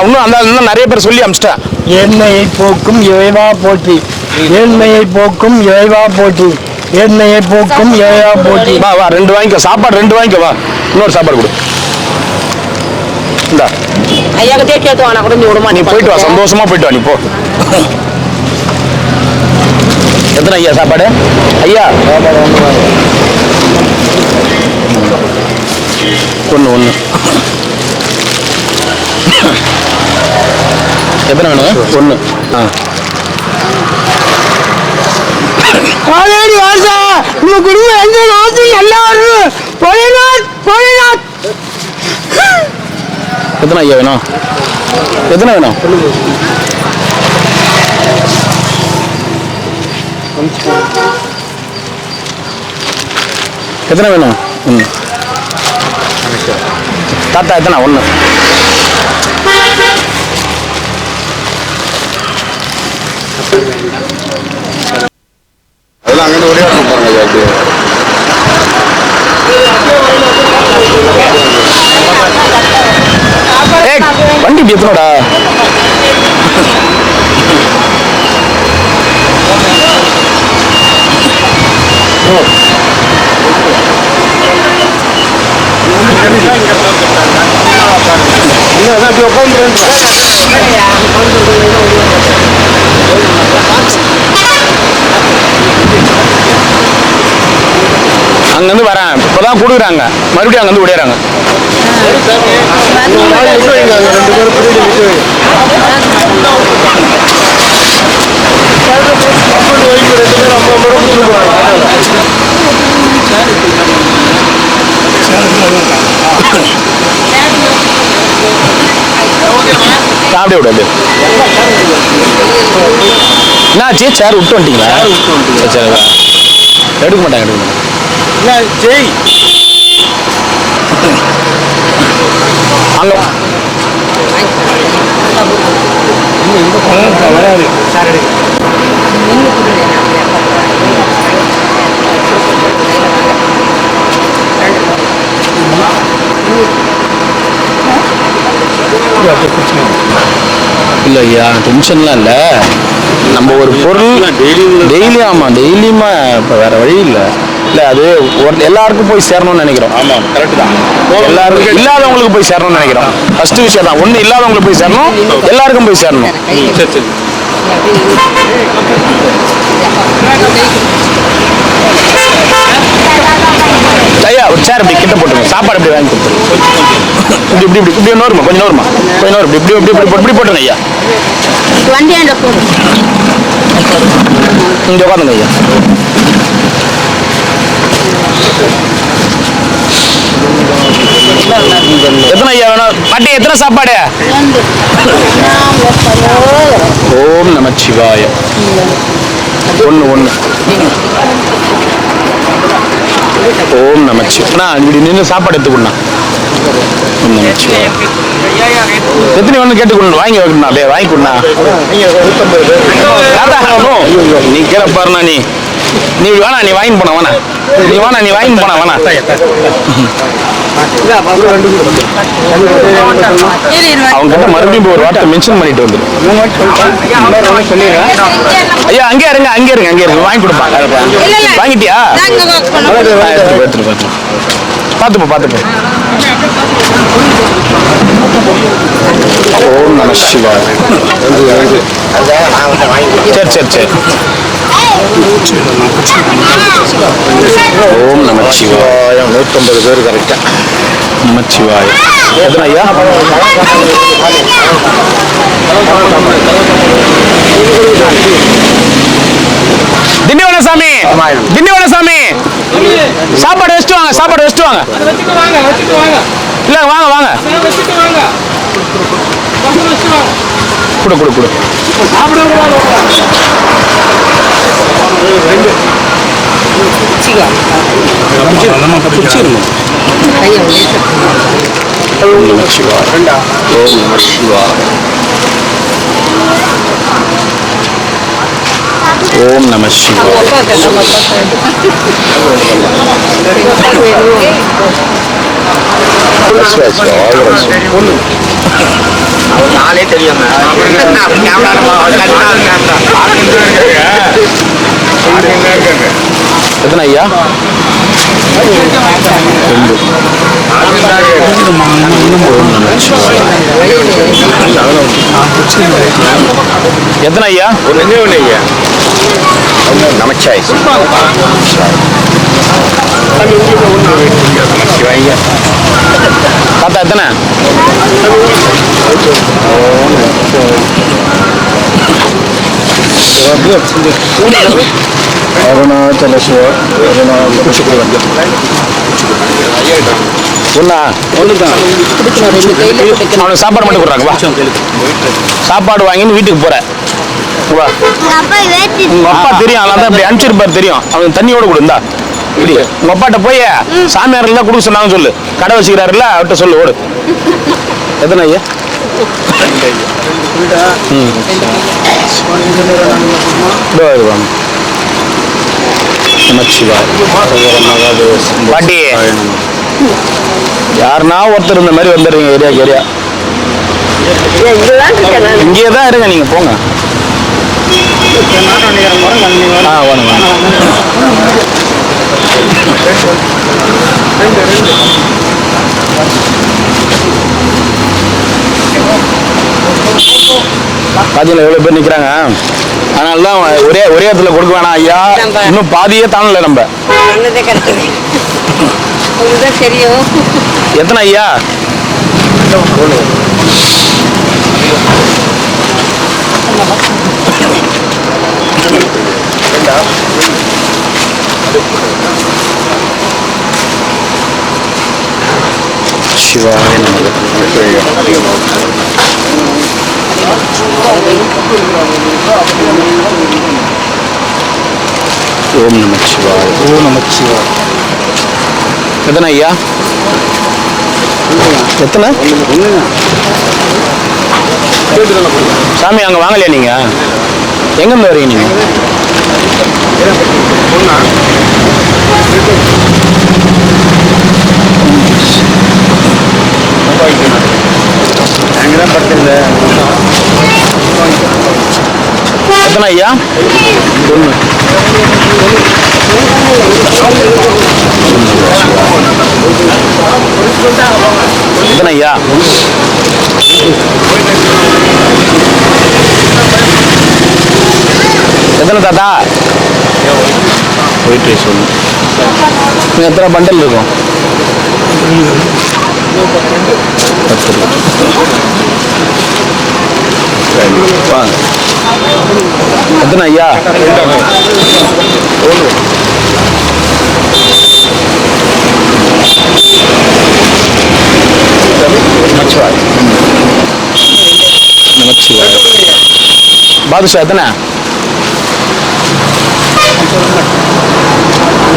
Speaker 1: இன்னும் அந்த இன்னும் நிறைய பேர் சொல்லி அமிச்சிட்டேன்.
Speaker 3: ஏழ்மையை போக்கும் இறைவா போற்றி, ஏழ்மையை போக்கும் இறைவா போற்றி, ஏழ்மையை போக்கும் இறைவா போற்றி.
Speaker 1: வா வா 2 வாங்கிக்கோ, சாப்பாடு 2 வாங்கிக்கோ. வா இன்னொரு சாப்பாடு கொடு. இந்தா
Speaker 2: ஐயா கிட்டே கேட்டு வானா கூட நீ விடுமா.
Speaker 1: நீ போயிட்டு வா, சந்தோஷமா போயிட்டு வா. நீ போ. எத்தனை ஐயா சாப்பாடு? ஐயா ஒன்று எத்தனை வேணும்? 1.
Speaker 3: காவேரி வாசா, உங்க குடும்பம் எந்த நாட்டுக்கு எல்லாரும் போயினார்.
Speaker 1: எத்தனை ஐயா வேணும்? எத்தனை வேணும்? எத்தனை வேணும்? தாத்தா எத்தனை? 1.
Speaker 5: அதெல்லாம் அங்கே ஒரே பாருங்க.
Speaker 1: வண்டி இப்படி எத்தனோடா? அங்கேருந்து வரேன், இப்போதான் கொடுக்குறாங்க, மறுபடியும் அங்கேருந்து ஓடிறாங்க. சாப்பிட விடாது. என்னாச்சு? சேர் விட்டு வந்துட்டீங்களா? சரி எடுக்க மாட்டாங்க.
Speaker 3: ஜெய்
Speaker 1: அங்க
Speaker 3: வராது சார்.
Speaker 1: இல்லை ஐயா, டென்ஷன்லாம் இல்லை. நம்ம ஒரு பொருள் டெய்லி, ஆமாம் டெய்லியுமா, இப்போ வேற வழி இல்லை. இல்லை அது எல்லாருக்கும் போய் சேரணும்னு நினைக்கிறோம்.
Speaker 5: ஆமாம், கரெக்டு தான்.
Speaker 1: எல்லாருக்கும் இல்லாதவங்களுக்கு போய் சேரணும்னு நினைக்கிறோம். ஃபர்ஸ்ட் விஷயம் தான். ஒன்று இல்லாதவங்களுக்கு போய் சேரணும், எல்லாருக்கும் போய் சேரணும்.
Speaker 5: சரி சரி.
Speaker 1: ஐயா ஒரு சேர் இப்படி கிட்ட போட்டுருங்க, சாப்பாடு இப்படி வாங்கி கொடுத்துருங்க. இப்படி இப்படி இப்படி இப்படி நோருமா, கொஞ்சம் நோருமா, கொஞ்சம் நோரு. இப்படி இப்படி இப்படி இப்படி போட்டுருங்க ஐயா.
Speaker 2: வண்டியாண்ட போடு.
Speaker 1: இங்கே உட்காந்துங்க ஐயா. எத்தனை ஐயா வேணும்? பாட்டி எத்தனை சாப்பாடு? ஓம் நமச்சிவாய. 1 ஓம் நமச்சிவாய. இப்படி நின்று சாப்பாடு எடுத்துக்கணும்னா ஓம் நமச்சிவாய. எத்தனை ஒன்று கேட்டுக்கணும், வாங்கி வைக்கணும். அப்படியே வாங்கி கொடுண்ணா. நீ கீழே பாருண்ணா. நீ வேணா, நீ வாங்கி போனா வேணா, நீ வேணா, நீ வாங்கி போனா வேணா. அவங்க கிட்ட மறுபடியும் ஒரு வார்த்தை மென்ஷன் பண்ணிட்டு வந்துடும். ஐயா அங்கே இருங்க, அங்கே இருங்க, அங்கே இருங்க. வாங்கி கொடுப்பாங்க. வாங்கிட்டியா? பார்த்துப்போ பார்த்துப்போ. ஓம் நம சிவாய. சரி சரி சரி. ஓம் நமச்சிவாய. 150 பேர் கரெக்டா. நமச்சிவாய. எத்தனை ஐயா? திண்டிவனம் சாமி, திண்டிவனம் சாமி, சாப்பாடு வச்சுட்டு வாங்க, சாப்பாடு வச்சுட்டு வாங்க. இல்ல வாங்க வாங்க, கொடு கொடு கொடு. ஓம் நம சிவாய. ஓம் நம சிவாய. ஓம் நம சிவாய.
Speaker 5: நாளே தெரியும்
Speaker 1: எத்தனை ஐயா? 2. எத்தனை ஐயா?
Speaker 5: ஒன்று ஐயா. நமச்சிவாய்.
Speaker 1: தாத்தா எத்தனை?
Speaker 3: அருணாச்சல சிவ
Speaker 1: ஒண்ணா? அவனுக்கு சாப்பாடு மட்டும் கொடுறாங்க. வா, சாப்பாடு வாங்கின்னு வீட்டுக்கு போற. வா, உங்க அப்பா தெரியும், அதனால தான் இப்படி அனுப்பிச்சிருப்பாரு தெரியும். அவனுக்கு தண்ணியோட கொடுந்தா இப்படி உங்க அப்பாட்ட போய் சாமியார் தான் கொடுக்க சொன்னாங்க சொல்லு. கடை வச்சுக்கிறாருல்ல, அவர்கிட்ட சொல்லு. ஓடு. எத்தனை ஐயா? பாட்டி, யாருன்னா ஒருத்தர் இந்த மாதிரி வந்துடுறீங்க ஏரியாக்கு ஏரியா. இங்கேயே தான் இருங்க, நீங்க போங்க. வாங்க. பாத்தீங்களா எவ்வளவு பேர் நிக்கிறாங்க. அதனாலதான் ஒரே இடத்துல கொடுக்க வேணாம் ஐயா. இன்னும் பாதியே தானல நம்ம.
Speaker 2: தெரியும்.
Speaker 1: எத்தனை ஐயா? சிவாய நமக. ஓம் நமச்சிவாய. ஓம் நமச்சிவாய. எத்தனை ஐயா? எத்தனை? சாமி அங்க வாங்கலையா நீங்க? எங்க இருந்து வரீங்க நீங்க? எத்தனை ஐயா? 1. எத்தனை ஐயா? எத்தனை தாத்தா? ஒயிட் ரைஸ் ஒன்று. எத்தனை பண்டல் இருக்கும்? 10. வாங்க. எத்தனை ஐயா? 1. நமச்சிவாய். நமச்சிவாய். பாதுஷா எத்தனை?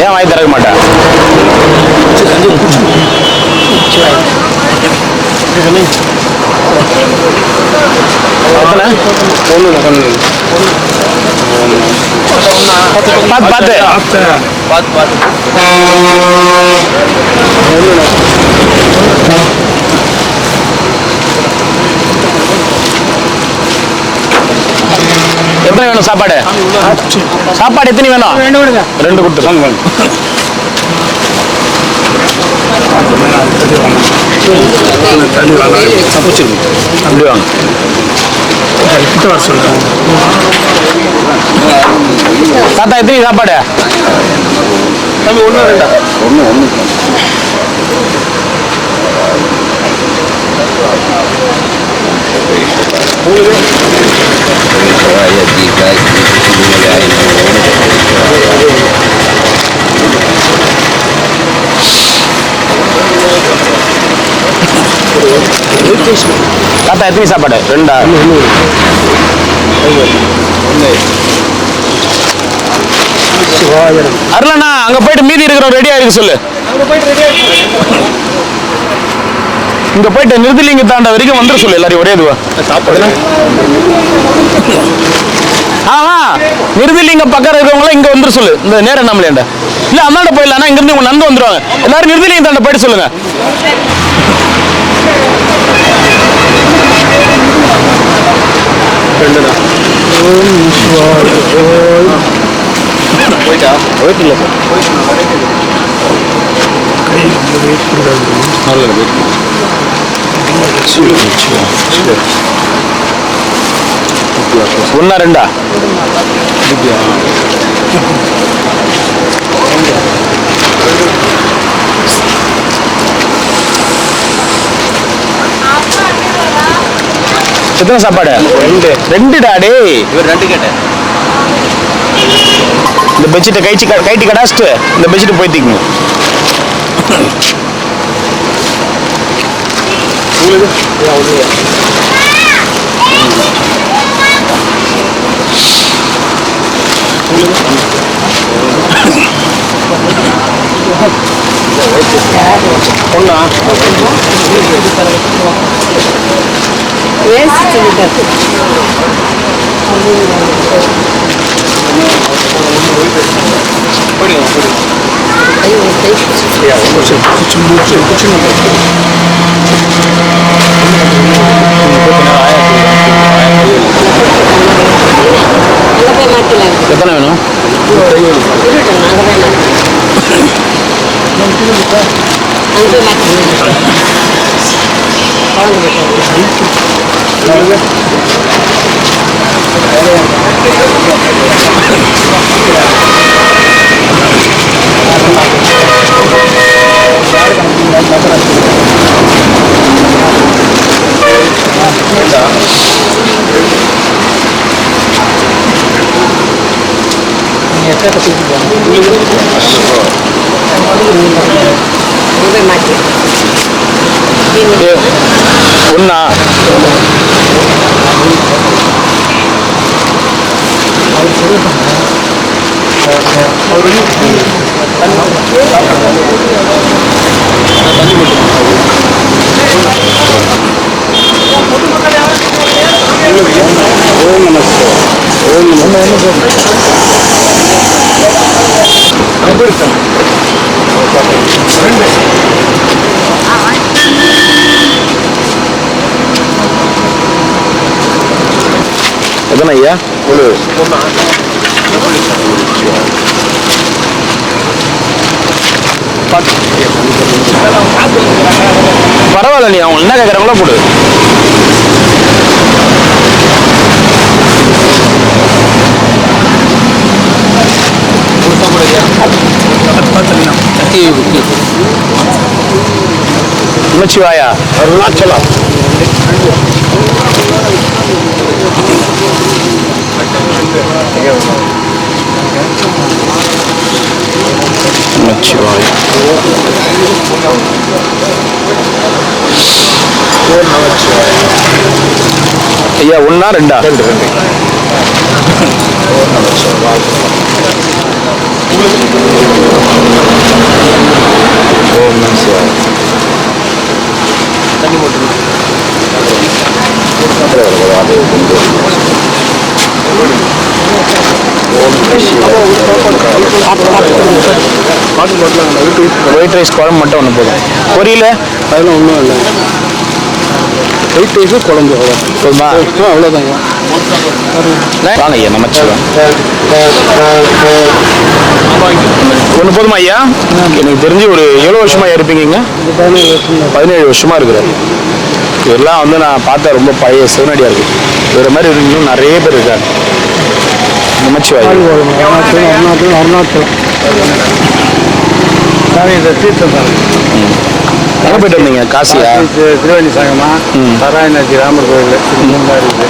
Speaker 1: ஏன் வாங்கி தரக்க மாட்டேன்? எத்தனை? 1. பார்த்து எத்தனை வேணும் சாப்பாடு? சாப்பாடு எத்தனை வேணும்? 2 கொடுத்துருக்காங்க. அப்படி வாங்க. தாத்தா எத்தனை சாப்பாடு? 1 2. 1. தாத்தா எத்தனை சாப்பாடு? 2. அருளண்ணா அங்க போயிட்டு மீதி இருக்கிற ரெடியா இருக்கு சொல்லு. இங்க போயிட்டு நிறுத்திலிங்க தாண்ட வரைக்கும் வந்துட சொல்லு எல்லாரையும் ஒரே இதுவா. சாப்பாடு நிறுதிலிங்க பக்கம் இருக்கவங்களாம் இங்க வந்துரு சொல்லு. இந்த நேரம் நம்மளேண்ட இல்ல அந்தாண்ட போயிடலாம். இங்க இருந்து உங்க நந்து வந்துருவாங்க. எல்லாரும் நிறுதிலிங்க தாண்ட போயிட்டு சொல்லுங்க. போயிட்டா போயிட்டு இல்லை ஒன்னா ரெண்டா எத்தனை சாப்பாடு? ரெண்டுடா டே. இவர் ரெண்டு கேட்டேன். இந்த பெட்ஷீட்டை கைட்டி கடாச்சிட்டு இந்த பெட்ஷீட்டை போய்த்திக்கணும். பொண்ணா எத்தனை வேணும்? ஒன்னா எத்தனை ஐயா? பரவாயில்ல, நீ அவங்க என்ன கேட்கறாங்களோ போடு. நமச்சிவாயா அருணாச்சலம். நமச்சிவாயா. ஐயா ஒன்னா ரெண்டா? ரெண்டு ரெண்டு. ஓம் நம சிவாய. தண்ணி போட்டு ஒயிட் ரைஸ் குழம்பு மட்டும் ஒன்று போதும். பொரியல அதெல்லாம் ஒன்றும் இல்லை. ஒயிட் ரைஸும் குழம்பு போதுமா? அவ்வளோதாங்க. வாங்க ஐயா நமச்சிவாய். ஒன்று போதுமா ஐயா? எனக்கு தெரிஞ்சு ஒரு 7 வருஷமா இருப்பீங்க. 17 வருஷமா இருக்கிறார். இதெல்லாம் வந்து நான் பார்த்தா ரொம்ப பழைய சிவனடியா இருக்கு. வேற மாதிரி இன்னும் நிறைய பேர் இருக்காங்க. நமச்சிவாய். அருணாச்சலம் எங்கே போயிட்டு வந்தீங்க? காசியா?
Speaker 3: திருவேணி சங்கமா, சராயநாச்சி ராமர் கோயில்.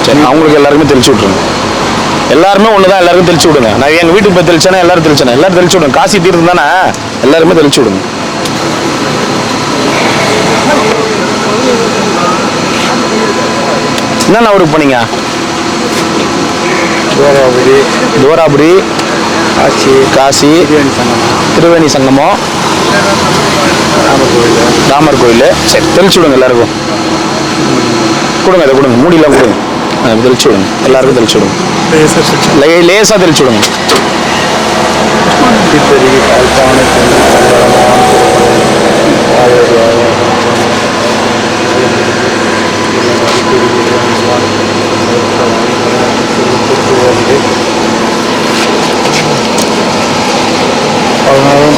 Speaker 1: சரி, அவங்களுக்கு எல்லாருக்குமே தெளிச்சு விட்ருங்க. எல்லாருமே ஒன்று தான், எல்லாருக்கும் தெளிச்சு விடுங்க. நான் எங்கள் வீட்டுக்கு போய் தெளிச்சேன்னா எல்லாரும் தெளிச்சேன். எல்லாரும் தெளிச்சு விடுங்க. காசி தீர்த்து தானே, எல்லாருமே தெளிச்சு விடுங்க. என்னென்ன ஊருக்கு போனீங்க? தோராபுரி, காசி, திருவேணி சங்கமம், ராமர் கோயில். சரி, தெளிச்சு விடுங்க எல்லாருக்கும். கொடுங்க, அதை கொடுங்க, மூடிலாம் கொடுங்க. தெளிச்சு விடுங்க, எல்லாருக்கும் தெளிச்சு விடுங்க, லேசா தெளிச்சு விடுங்க.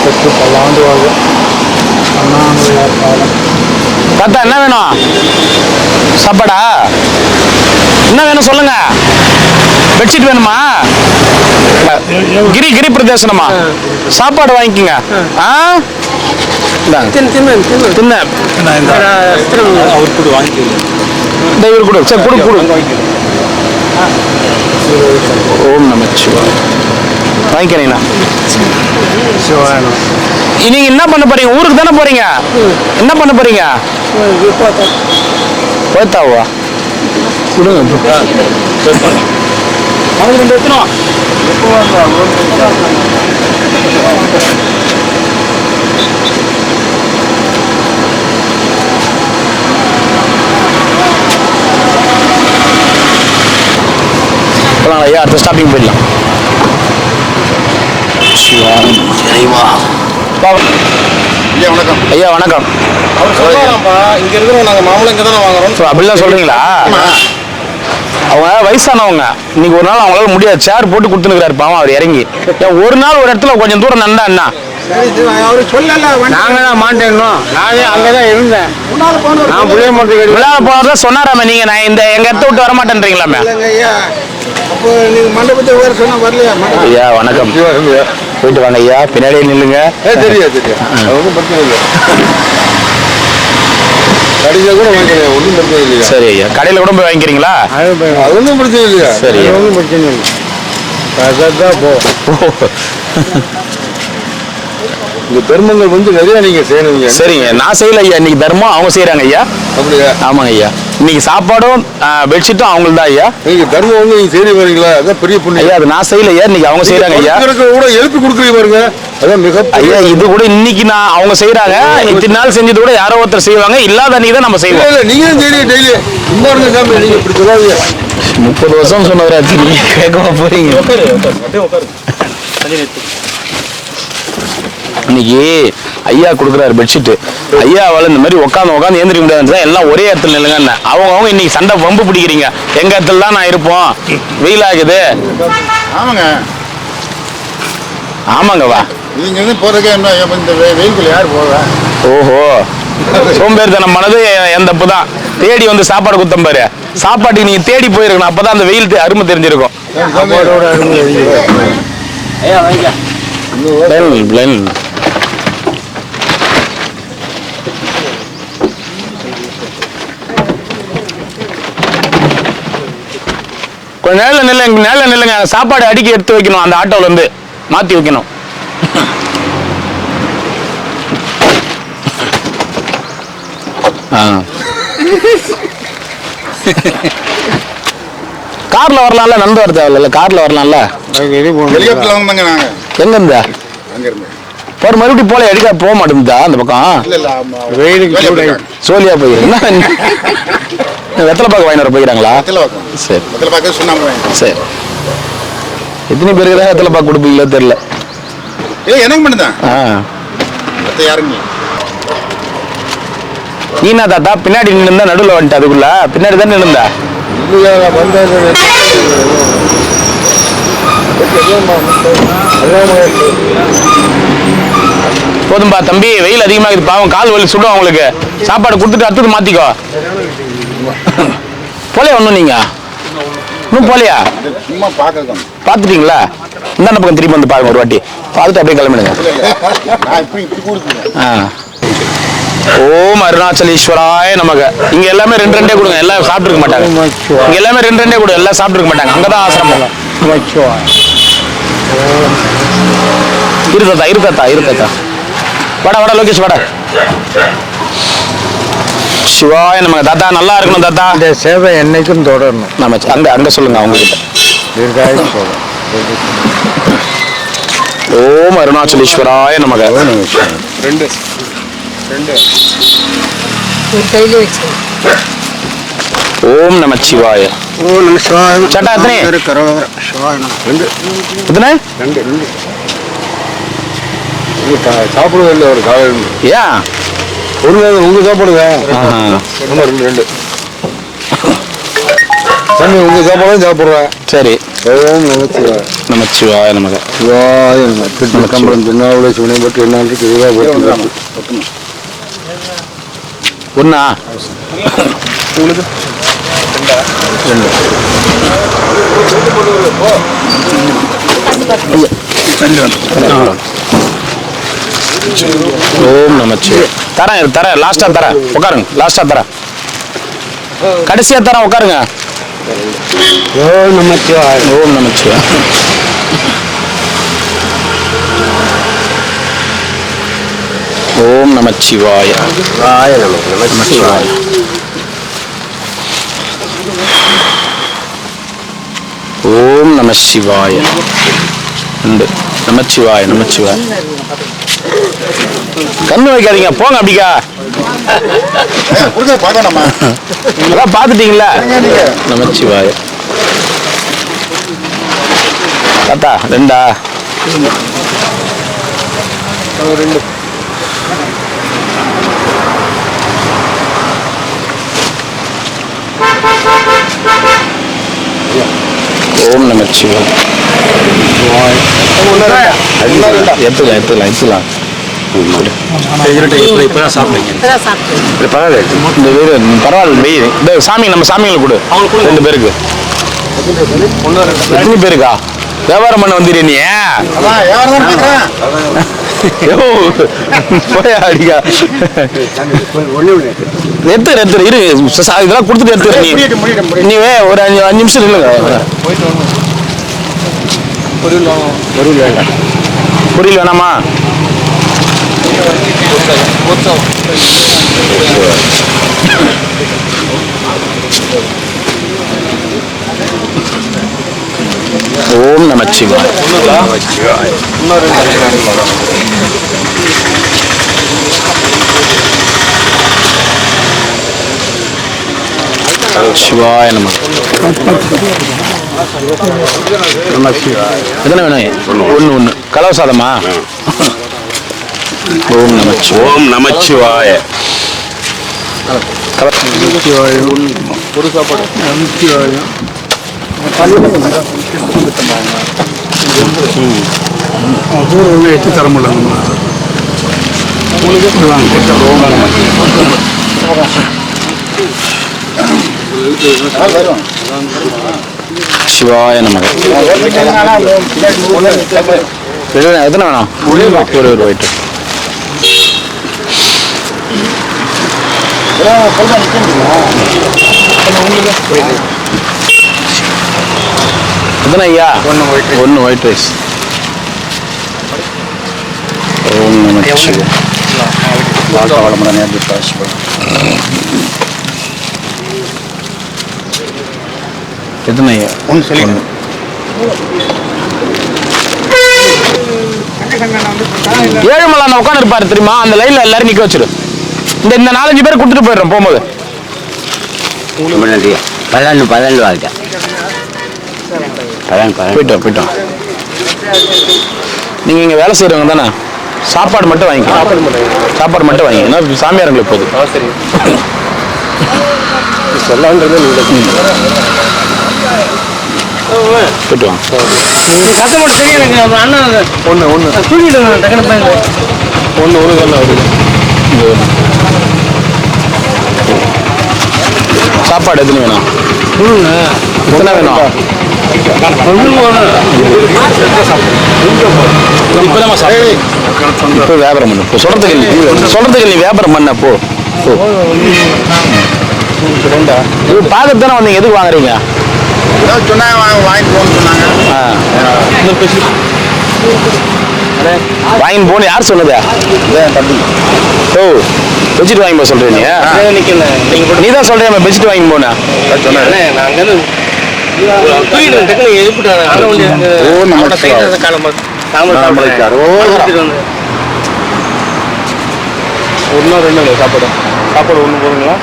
Speaker 3: பெற்று பல்லாண்டு வாழ்க. அண்ணாமலையார் பாதம்.
Speaker 1: தாத்தா என்ன வேணும்? சாப்பாடா? என்ன வேணும் சொல்லுங்க. பெட்ஷீட் வேணுமா? கிரி பிரதேசனமா? சாப்பாடு வாங்கிக்கோங்க. தின்ன அவர் கூட வாங்கிக்கோங்க. இவர் கூட சரி கொடு. ஓம் நமச்சிவாய. வாங்கிக்கிறீங்களா? நீங்க என்ன பண்ண போறீங்க? ஊருக்கு தானே போறீங்க? என்ன பண்ண போறீங்க? போத்தாவா? ஐயா அடுத்த ஸ்டாப்பிங் போயிடலாம். ஐயா வணக்கம்.
Speaker 3: இங்க இருக்கிறோம் நாங்க மாமூலம் இங்க தானே வாங்குறோம்.
Speaker 1: அப்படிலாம் சொல்றீங்களா? அவங்க வயசானவங்க, இன்னைக்கு ஒரு நாள் அவங்களால முடியாது, சேர் போட்டு கொடுத்துருக்காரு பாவம் அவர் இறங்கி. ஒரு நாள் ஒரு இடத்துல கொஞ்சம் தூரம் நண்டா என்ன
Speaker 3: அவரு சொல்லல. நாங்க தான் மாட்டேங்கணும். நானே அங்கதான் இருந்தேன். நான் புளிய மாட்டேன்
Speaker 1: விழா போறதா சொன்னாராம. நீங்க நான் இந்த எங்க இடத்த விட்டு வர மாட்டேன்றீங்களாமே.
Speaker 3: மண்டபத்தை வேற சொன்னா வரலையா?
Speaker 1: ஐயா வணக்கம். போயிட்டு வாங்க ஐயா, பின்னாடியே நில்லுங்க.
Speaker 3: தெரியாது ஒன்றும் பிரச்சனை இல்லை. கடையில கூட வாங்கிக்கிறேன், ஒன்றும் பிரச்சனை இல்லையா?
Speaker 1: சரி ஐயா, கடையில கூட போய் வாங்கிக்கிறீங்களா?
Speaker 3: அது ஒன்றும் பிரச்சனை இல்லையா?
Speaker 1: சரி
Speaker 3: ஒன்றும் பிரச்சனை இல்லை. இந்த தர்மங்கள் வந்து நிறைய நீங்க செய்யணுங்க.
Speaker 1: சரிங்க, நான் செய்யல ஐயா, இன்னைக்கு தர்மம் அவங்க செய்யறாங்க ஐயா.
Speaker 3: அப்படியா?
Speaker 1: ஆமாங்க ஐயா, இன்னைக்கு சாப்பாடும் பெட்ஷீட்டும் அவங்களுக்கு தான் ஐயா.
Speaker 3: நீங்க தர்மம் வந்து நீங்க செய்ய வரீங்களா? அதான் பெரிய புண்ணியம்
Speaker 1: ஐயா. அது நான் செய்யல ஐயா, இன்னைக்கு அவங்க செய்யறாங்க ஐயா.
Speaker 3: கூட எழுப்பி கொடுக்குறீங்க பாருங்க, அதான் மிக
Speaker 1: ஐயா. இது கூட இன்னைக்கு நான் அவங்க செய்யறாங்க, இத்தனை நாள் செஞ்சது கூட யாரோ ஒருத்தர் செய்வாங்க, இல்லாத அன்னைக்கு தான் நம்ம செய்வோம்.
Speaker 3: இல்ல நீங்களும் செய்யறீங்க டெய்லி. பாருங்க சாமி, நீங்க இப்படி சொல்லாதீங்க.
Speaker 1: 30 வருஷம் சொன்னவராச்சு, நீங்க கேட்கவா போறீங்க? இன்னைக்கு ஐயா கொடுக்குறாரு பெட்ஷீட். ஐயாவால் இந்த மாதிரி உட்காந்து ஏந்திரிக்க முடியாது, எல்லாம் ஒரே இடத்துல நில்லுங்க. அவங்க இன்னைக்கு சண்டை வம்பு பிடிக்கிறீங்க. எங்க இடத்துல தான் நான் இருப்போம், வெயில் ஆகுது.
Speaker 3: ஆமாங்க
Speaker 1: ஆமாங்கவா.
Speaker 3: நீங்க போறதுக்கே என்ன இந்த வெயிலுக்குள்ள யார் போவா?
Speaker 1: ஓஹோ, சோம்பேறித்தனம் மனது என் தப்பு தான். தேடி வந்து சாப்பாடு குத்தம் பாரு, சாப்பாட்டுக்கு நீங்க தேடி போயிருக்கணும், அப்பதான் அந்த வெயில் அருமை தெரிஞ்சிருக்கும். கொஞ்சம் நேரில் நில்லுங்க. சாப்பாடு அடிக்கி எடுத்து வைக்கணும், அந்த ஆட்டோல இருந்து மாத்தி வைக்கணும். கார்ல வரலாம்ல, நந்து வர தேவையில்ல, கார்ல வரலாம்ல. எங்க இருந்தா போற மறுபடியும் போல எடுக்க போக மாட்டேங்குதா அந்த பக்கம்? சோழியா போய் வெத்தலை பாக்கு வாங்கி வர போயிறாங்களா? சரி சரி. எத்தனை பேருக்கு தான் வெத்தலை பாக்கு கொடுப்பீங்களோ தெரியல.
Speaker 3: எனக்கு மட்டும்தான். யாருங்க
Speaker 1: நீனா தாத்தா பின்னாடி நின்று நடுவில் வந்துட்டு, அதுக்குள்ள பின்னாடி தான் நின்றுந்தா. போதும்பா தம்பி, வெயில் அதிகமாக இருக்குது பாவம், கால் வலி சுடும் அவங்களுக்கு. சாப்பாடு கொடுத்துட்டு அடுத்தது மாத்திக்கோ. போலையா ஒன்றும் நீங்க இன்னும் போலையா?
Speaker 3: சும்மா பார்க்கலாம்.
Speaker 1: பார்த்துட்டீங்களா? இந்த பக்கம் திரும்பி வந்து பாருங்க ஒரு வாட்டி, பார்த்துட்டு அப்படியே கிளம்பிடுங்க. ஓம் அருணாச்சலேஸ்வராய நமக. இங்க எல்லாமே 2 கொடுங்க, எல்லாம் சாப்பிட்டுருக்க மாட்டாங்க. இங்க எல்லாமே 2 கொடு, எல்லாம் சாப்பிட்டுருக்க மாட்டாங்க. அங்கதான் ஆசிரமம். இருத்தா வாடா லோகேஷ் வாடா. சிவாய நமக. தாத்தா நல்லா இருக்கணும் தாத்தா.
Speaker 3: இந்த சேவை என்னைக்கும் தொடரணும்.
Speaker 1: நம்ம அங்க சொல்லுங்க அவங்க கிட்ட. ஓம் அருணாச்சலேஸ்வராய நமக.
Speaker 5: 2
Speaker 2: கையில வச்சு
Speaker 1: ஓம் நமச்சிவாய.
Speaker 5: ஓம் நம சிவாய.
Speaker 1: சட்டா எத்தனை? எத்தனை?
Speaker 5: சாப்பிடுவது ஒரு காலம்.
Speaker 1: ஏன்
Speaker 5: உங்க சாப்பாடுங்க. ரெண்டு தண்ணி உங்க சாப்பாடும் சாப்பிடுவேன்.
Speaker 1: சரி.
Speaker 5: ஓம் நமச்சிவாய.
Speaker 1: நமச்சிவாய நமக.
Speaker 5: சிவாய நம. கம்பளம் திருநாவுடைய சிவனை பற்றி என்ன
Speaker 1: ஒண்ணா
Speaker 5: உங்களுக்கு ரெண்டு.
Speaker 1: ஓம் நமச்சிவாய. தரேன் லாஸ்டா தரேன். உட்காருங்க. லாஸ்டா தரேன். கடைசியா தரேன். உட்காருங்க.
Speaker 5: ஓம் நமச்சிவாய.
Speaker 1: ஓம் நமச்சிவாய. ஓம் நமச்சிவாய.
Speaker 5: சிவாய நமச்சிவாய.
Speaker 1: ஓம் நமசிவாய. நமச்சிவாய நமச்சிவாய. கண்ணு வைக்காதீங்க, போங்க அப்படிக்கா. அதான் பாத்துட்டீங்களா? நமச்சிவாய. தாத்தா ரெண்டா?
Speaker 5: ரெண்டு.
Speaker 1: ஓம் நமச்சிவாய. எடுத்துக்கலாம். பரவாயில்ல. சாமி நம்ம சாமிகளை கொடு. 2 பேருக்கு. எத்தனை பேருக்கா வியாபாரம் பண்ண வந்துடு நீ? அடிக்கா எடுத்து இரு. இதெல்லாம் கொடுத்துட்டு எடுத்து நீ ஒரு 5 நிமிஷம் இல்லைங்க. பொரியல் வேணாமா? ஓம் நமச்சிவாய. சிவாய நம. எத்தனை வேணும்? ஒன்று. கலவை சாதமா? ஓம் நமச்சிவாய.
Speaker 6: ஓம் நமச்சிவாய.
Speaker 5: ஒரு சாப்பாடு. நமச்சிவாய. எட்டு தர முடியல.
Speaker 1: சிவாய நமக. எத்தனை வேணும்? ஒரு ஒயிட். எத்தனை ஐயா? ஒன்று ஒயிட் ரைஸ். ஓம் நமச்சிவாய. எத்தனை ஐயா? ஒன்று. ஏழுமலை உட்காந்து இருப்பாரு தெரியுமா? அந்த லைன்ல எல்லாரும் நிக்க வச்சிரு. இந்த 4-5 பேர் கொடுத்துட்டு போயிடுறோம் போகும்போது.
Speaker 5: 12 வாழ்க்கை.
Speaker 1: போயிட்டோம். நீங்க இங்க வேலை செய்யறவங்க தானே? சாப்பாடு மட்டும் வாங்கிக்கலாம். சாப்பாடு மட்டும் வாங்கி. ஏன்னா சாமியாரங்களுக்கு போகுது.
Speaker 5: சொல்லான்றது
Speaker 1: போயிட்டு வாங்க.
Speaker 3: கஷ்டப்பட்டு சரியா அண்ணன்
Speaker 5: ஒன்று
Speaker 3: தூக்கிட்டு டக்குனு
Speaker 5: ஒன்று வருது.
Speaker 1: சாப்பாடு எத்தனை வேணும்? எத்தனை வேணும்? இப்போ வியாபாரம் பண்ணு. சொல்றதுக்கு நீ வியாபாரம் பண்ண போ. பார்க்கறது தானே வந்தீங்க. எதுக்கு வாங்குறீங்க?
Speaker 6: சொன்னாங்க வாங்கிட்டு போன்னு சொன்னாங்க.
Speaker 1: வாங்கி போன யார் சொன்னதா? ஓ பெட்ஷீட் வாங்கி போக சொல்றீங்க. நீ தான் சொல்றேன் பெட்ஷீட் வாங்கி போன.
Speaker 5: சாப்பாடு ஒன்று போதுங்களா?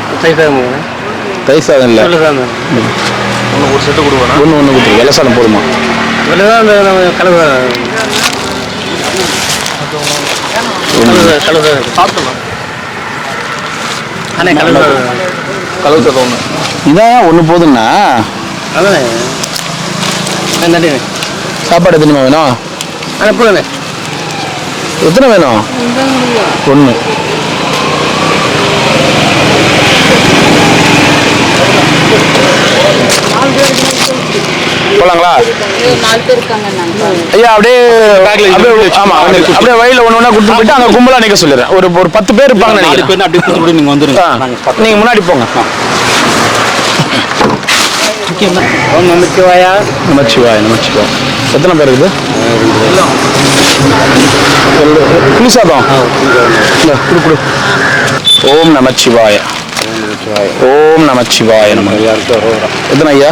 Speaker 1: தயிர் சாதம் இல்லை
Speaker 6: ஒரு செட்டு கொடுக்கணும்.
Speaker 1: ஒன்று கொடுத்துரு வெள்ளை சாதம் போதுமா
Speaker 6: கலவு சாதம் ஒன்று.
Speaker 1: இதான் ஒன்று போதுண்ணா. சாப்பாடு எத்தனை வேணும்? எத்தனை வேணும்? ஒன்று. போலாங்களா?
Speaker 2: 4 பேர் இருக்காங்க நாங்க.
Speaker 1: ஐயா அப்படியே ஆமா அப்படியே வயலில் ஒன்று ஒன்றா கொடுத்து போயிட்டு அங்கே கும்பலாக நிற்க சொல்லிடுறேன். ஒரு 10 பேர் இருப்பாங்க நினைக்கிறேன்.
Speaker 6: அப்படி கொடுத்து நீங்கள் வந்துருங்க.
Speaker 1: நீங்கள் முன்னாடி போங்க.
Speaker 3: நமச்சிவாயா.
Speaker 1: நமச்சிவாய் நமச்சிவாய். எத்தனை பேர் இருக்குது? புளி சாதம் கொடு. ஓம் நமச்சிவாய. ஓம் நமச்சிவாய. நம்ம எத்தனை ஐயா?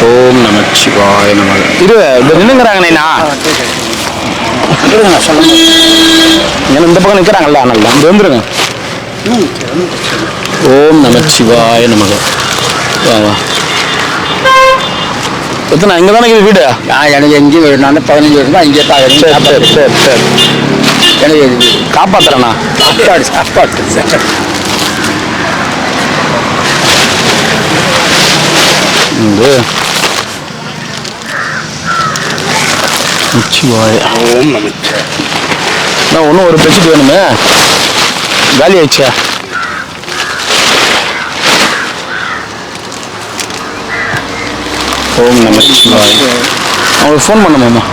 Speaker 1: ஓம் நமச்சிவாய. நம்ம இது நின்னுங்கிறாங்க நைனா. ஏன்னா இந்த பக்கம் நிற்கிறாங்கல்ல நல்லா இங்கே வந்துருங்க. ஓம் நமச்சிவாய நமக. வா எத்தனை இங்கே தானே இது வீடு?
Speaker 5: எனக்கு எங்கேயும் வீடு நான் 15 வருஷம் இங்கே தான்
Speaker 1: சரி
Speaker 5: எனக்கு
Speaker 1: காப்பாத்துறேண்ணா.
Speaker 5: சாப்பாடு
Speaker 1: நமச்சிவாய. நான் ஒன்றும் ஒரு பெட்ஷீட் வேணுமே. காலி ஆயிடுச்சா? ஓம் நமச்சிவாய. அவங்களுக்கு ஃபோன் பண்ணுமாம்மா.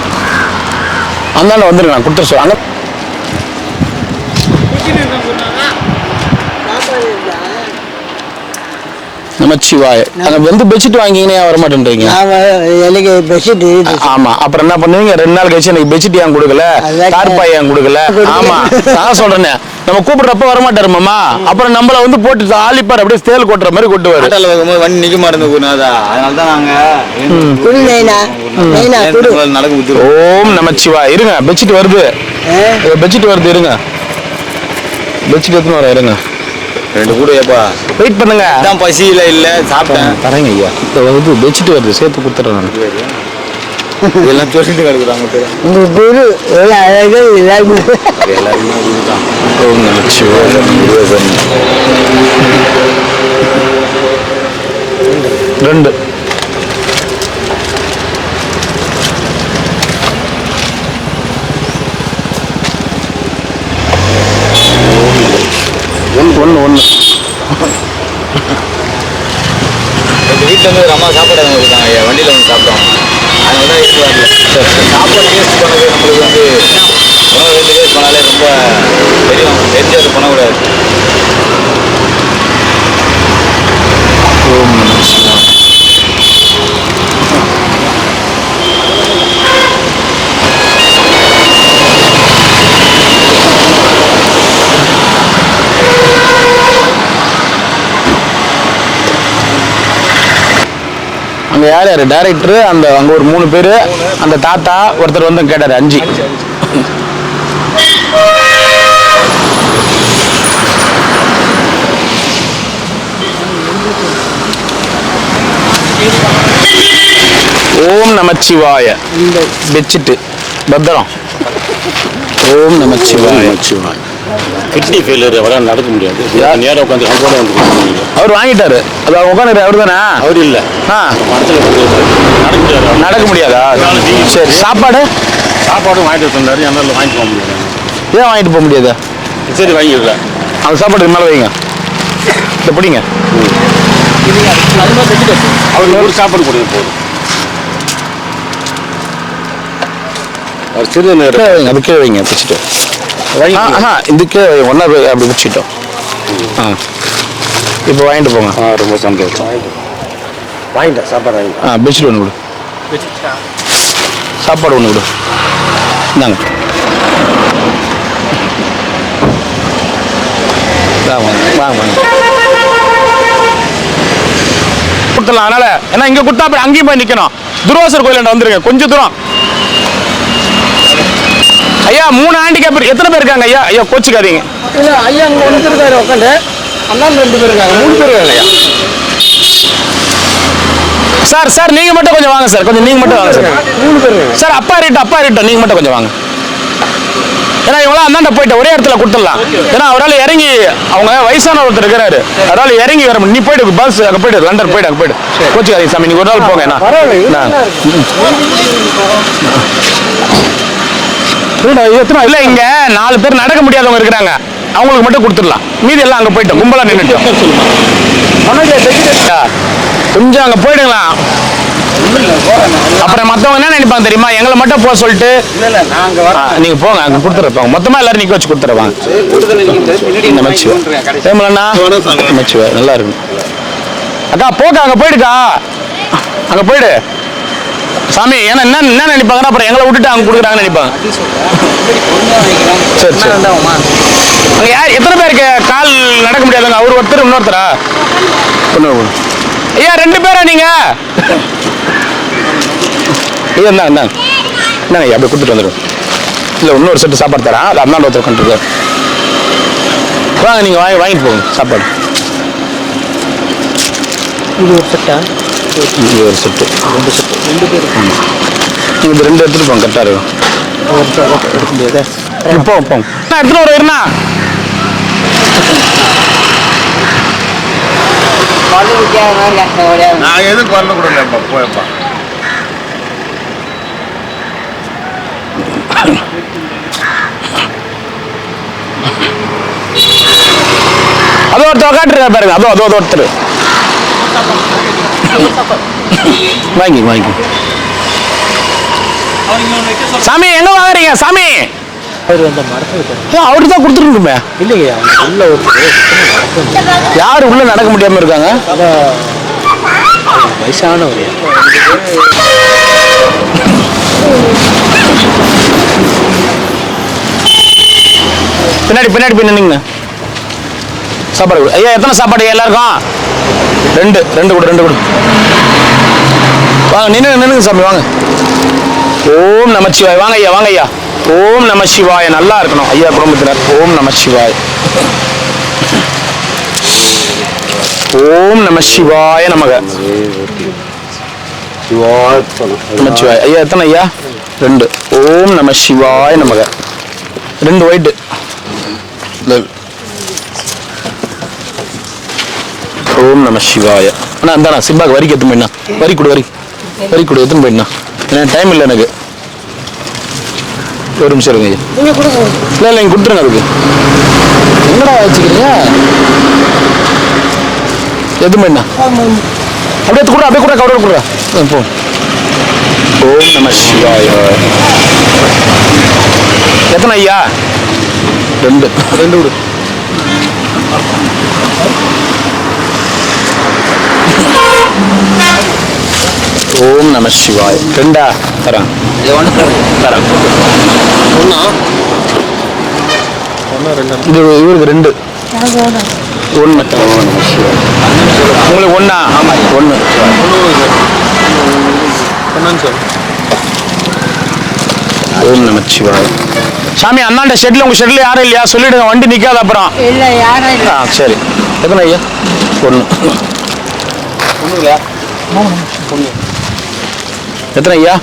Speaker 1: அதனால வந்துருங்க நான் கொடுத்துரு சொல். அங்கே நமச்சிவாய. அங்கே வந்து பெட்ஷீட் வாங்கிங்கன்னா வர மாட்டேன்றீங்க.
Speaker 3: எனக்கு பெட்ஷீட்
Speaker 1: ஆமா அப்புறம் என்ன பண்ணுவீங்க? 2 நாள் கழிச்சு எனக்கு பெட்ஷீட் ஏன் கொடுக்கல, தார்பாய் ஏன் கொடுக்கல? ஆமா நான் சொல்றேனே நம்ம கூப்பிடுறப்ப வரமாட்டாரு மாமா. அப்புறம் நம்மள வந்து போட்டு ஆலிப்பார் அப்படியே தேல் கொட்டுற மாதிரி கொட்டுவாரு.
Speaker 6: வண்டி நிக்க மாட்டேங்குது. அதனால தான் நாங்க நடக்க.
Speaker 1: ஓம் நமச்சிவாய். இருங்க பெட்ஷீட் வருது. பெட்ஷீட் வருது இருங்க. பெட்ஷீட் எடுத்துன்னு வர இருங்க.
Speaker 6: 2 கூட ஏப்பா
Speaker 1: வெயிட் பண்ணுங்க.
Speaker 6: தான் பசியில இல்ல சாப்பிட்டேன்.
Speaker 1: தரேங்க ஐயா. இந்த வந்து பெட்ஷீட் வருது சேர்த்து கொடுத்துட்றேன் நான்.
Speaker 6: இதெல்லாம் சொல்லிட்டு கிடக்குறாங்க.
Speaker 3: உங்க பேரு எவ்வளோ அழகாக எல்லாருமே
Speaker 6: எல்லாருமே
Speaker 1: ஓம் நமச்சிவாய. 2 ஒன்று
Speaker 6: எங்கள் வீட்டில் வந்து அம்மா சாப்பாடு கொடுத்தாங்க ஐயா. வண்டியில் வந்து சாப்பிட்டோம். அதனால தான் இது வரல. சாப்பாடு வேஸ்ட் பண்ணது நம்மளுக்கு வந்து உணவு வந்து வேஸ்ட் பண்ணாலே ரொம்ப தெரியும். தெரிஞ்சு அது பண்ணக்கூடாது.
Speaker 1: ஓம் நமச்சிவாய. அங்கே யார் யார் டைரக்டரு? அந்த அங்கே ஒரு 3 பேர், அந்த தாத்தா ஒருத்தர் வந்து கேட்டார் 5. ஓம் நமச்சிவாய. பெட்ஷீட்டு பத்திரம். ஓம் நமச்சிவாய.
Speaker 6: கிட்னி ஃபெயிலியர் அவரால் நடக்க முடியாது. நேராக உட்காந்து அவங்க கூட வந்து
Speaker 1: அவர் வாங்கிட்டாரு. அது அவங்க உட்காந்து அவர் தானே?
Speaker 6: அவர் இல்லை. மரத்தில் நடக்க முடியாது.
Speaker 1: நடக்க முடியாதா? சரி சாப்பாடு
Speaker 6: சாப்பாடும் வாங்கிட்டு வந்தாரு. என்னால் வாங்கிட்டு போக முடியாது.
Speaker 1: ஏன் வாங்கிட்டு போக முடியாது?
Speaker 6: சரி வாங்கிடல.
Speaker 1: அந்த சாப்பாடு மேலே வைங்க. இதை பிடிங்க.
Speaker 6: அவர் ஒரு சாப்பாடு கொடுங்க போதும். அவர் சிறு நேரம்
Speaker 1: கீழே வைங்க. அது கீழே வைங்க பிடிச்சிட்டு. இதுக்கே ஒன்றா அப்படி பிடிச்சிட்டோம். இப்போ வாங்கிட்டு போங்க.
Speaker 6: ரொம்ப சந்தோஷம். வாங்கிட்டேன் சாப்பாடு வாங்கிட்டேன்.
Speaker 1: பெட்ஷீட் ஒன்று கொடு. சாப்பாடு ஒன்று கொடு. இந்தாங்க. வாங்க கொடுத்துடலாம். அதனால ஏன்னா இங்கே கொடுத்தா அப்புறம் அங்கேயும் போய் நிற்கணும். துர்வாசர் கோயிலாண்ட வந்துருங்க. கொஞ்சம் தூரம் ஐயா 3 ஹேண்டிகேப் எத்தனை பேர் இருக்காங்க ஐயா? ஐயா கோச்சிக்காதீங்க.
Speaker 3: இல்ல ஐயா அங்க ஒன்று இருக்காரு உட்காந்து, அண்ணா 2 பேர் இருக்காங்க, 3 பேர் இருக்காங்க ஐயா.
Speaker 1: சார் சார் நீங்க மட்டும் கொஞ்சம் வாங்க சார், கொஞ்சம் நீங்க மட்டும் வாங்க சார்.
Speaker 3: 3 பேர் இருக்காங்க
Speaker 1: சார் அப்பா இருக்கட்டும் நீங்க மட்டும் கொஞ்சம் வாங்க. ஏன்னா இவங்களாம் அந்தாண்ட போயிட்டு ஒரே இடத்துல கொடுத்துடலாம். ஏன்னா அவரால் இறங்கி, அவங்க வயசான ஒருத்தர் இருக்கிறாரு, அவரால் இறங்கி வர நீ போயிட்டு பஸ் அங்கே போயிட்டு லண்டன் போயிட்டு அங்கே போயிட்டு கோச்சிக்காதீங்க சாமி, நீங்க ஒரு நாள் போங்க. இல்ல இங்க 4 பேர் நடக்க முடியாதவங்க இருக்கிறாங்க, அவங்களுக்கு மட்டும் கொடுத்துடலாம். மீதி எல்லாம் அங்க போயிட்டோம், கும்பலா நின்றுட்டோம். கொஞ்சம் அங்க போயிடுங்களா, அப்புறம் மத்தவங்க என்ன நினைப்பாங்க தெரியுமா, எங்களை மட்டும் போக சொல்லிட்டு. நீங்க போங்க, அங்க கொடுத்துருப்பாங்க, மொத்தமா எல்லாரும் நிக்க வச்சு கொடுத்துருவாங்க. நல்லா இருக்கு அக்கா, போக்கா அங்க போயிடுக்கா, அங்க போயிடு சாமி. ஏன்னா என்ன நினைப்பாங்கன்னா அப்புறம் எங்களை விட்டுட்டு அங்க கொடுக்குறாங்கன்னு நினைப்பாங்க. சரி சரி. அங்க யார் எத்தனை பேருக்கு கால் நடக்க முடியாதுங்க? அவர் ஒருத்தர், இன்னொருத்தரா? ஐயா 2 பேரா நீங்க? ஐயா என்ன ஐயா அப்படியே கொடுத்துட்டு வந்துடும். இல்லை இன்னொரு செட்டு சாப்பாடு தரேன், அது அண்ணாண்ட ஒருத்தர் கொண்டு வாங்க, நீங்கள் வாங்கிட்டு போங்க சாப்பாடு.
Speaker 3: இது ஒரு செட்டா?
Speaker 1: இது ஒரு செட்டு,
Speaker 3: 2 செட்டு, 2 பேர்.
Speaker 1: நீங்கள் இது 2 எடுத்துகிட்டு போங்க, கரெக்டாக இருக்கும்.
Speaker 3: எடுக்க முடியாது.
Speaker 1: போங்க நான் எடுத்துகிட்டு வருவேண்ணா.
Speaker 6: நான் எதுவும் பண்ண கூடாதுப்பா, போயப்பா.
Speaker 1: அதோ ஒருத்தர் உட்காந்துருக்கா பாருங்க, அதோ ஒருத்தர். வாங்கி சாமி எங்க வாங்குறீங்க சாமி? அவரு தான் கொடுத்துருக்குமே.
Speaker 3: இல்லையா உள்ள
Speaker 1: யாரு உள்ள நடக்க முடியாம இருக்காங்க?
Speaker 3: வயசானவர்.
Speaker 1: பின்னாடி நின்னுங்க. சாப்பாடு கொடு ஐயா. எத்தனை சாப்பாடு எல்லாருக்கும்? 2 கொடு. வாங்க நின்னுங்க சாமி, வாங்க. ஓம் நமச்சிவாய். வாங்க ஐயா. ஓம் நமசிவாய. நல்லா இருக்கணும் ஐயா குடும்பத்தினர். ஓம் நமசிவாய். ஓம் நமசிவாய நமக. நமச்சிவாய். ஐயா எத்தனை ஐயா? 2. ஓம் நமசிவாய நமக. 2 ஒயிட். ஓம் நமசிவாய. அண்ணா அந்தாண்ணா சிம்பாக்கு வரிக்கு எத்தனை போயிடா? வரி கொடு எத்தனை போயிடா? ஏன்னா டைம் இல்லை எனக்கு. ஒரு நிமிஷம் இருங்க ஐயா. இல்லை நீங்கள் கொடுத்துருங்க. அதுக்கு என்னடா வச்சுக்கிறீங்க? எது பண்ணா அப்படியே கூட கவரை கொடுறா. போ. ஓம் நம சிவாய. எத்தனை ஐயா? 2 கொடு. ஓம் நம சிவாய. 2 தரேன். இது இவருக்கு 2. 1 உங்களுக்கு 1. ஆமா 1. ஓம் நமச்சிவாய். சாமி அண்ணாண்ட ஷெட்ல, உங்க ஷெட்ல யாரும் இல்லையா? சொல்லிடுங்க, வண்டி நிக்காது அப்புறம்.
Speaker 2: இல்ல யாரும் இல்ல.
Speaker 1: சரி. எத்தனை ஐயா? 1. எத்தனை ஐயா?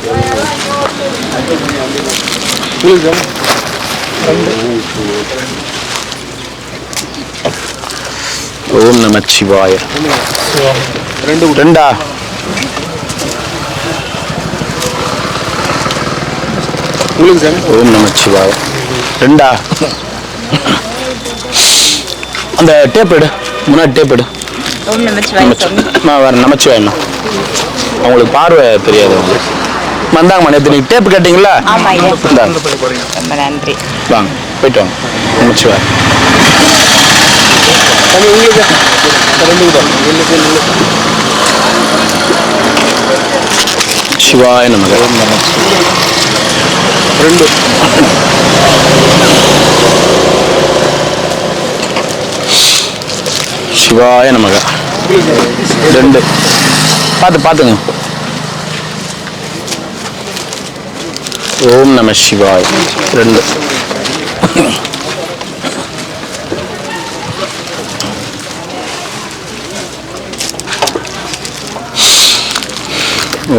Speaker 1: ஓம் நமச்சிவாய. 2. ஓம் நமச்சிவாய. 2. அந்த டேப் எடு, முன்னாடி டேப் எடு. நான் வேற நமச்சிவாயண்ணா. அவங்களுக்கு பார்வை தெரியாது. வந்தாங்கம்மா, நேற்று நீங்கள் டேப் கேட்டீங்களா?
Speaker 7: ரொம்ப நன்றி.
Speaker 1: வாங்க போயிட்டு வாங்க. நமச்சிவாய. சிவாய நமக. 2. சிவாய நமக. 2. பார்த்துங்க. ஓம் நம சிவாய் 2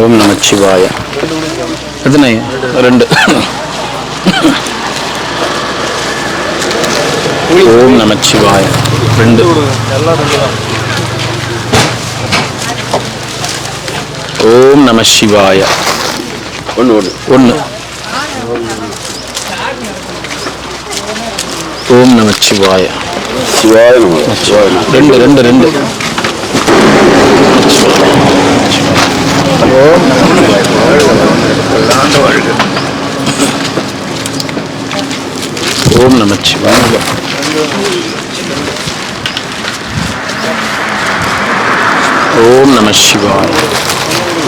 Speaker 1: ஓம் நம சிவாய எத்தனை 2 ஓம் நம சிவாய 2 ஓம் நம சிவாய 1 ஓம் நம சிவாய சிவாய 2 ஓம் நம சிவாய ஓம் நம சிவாய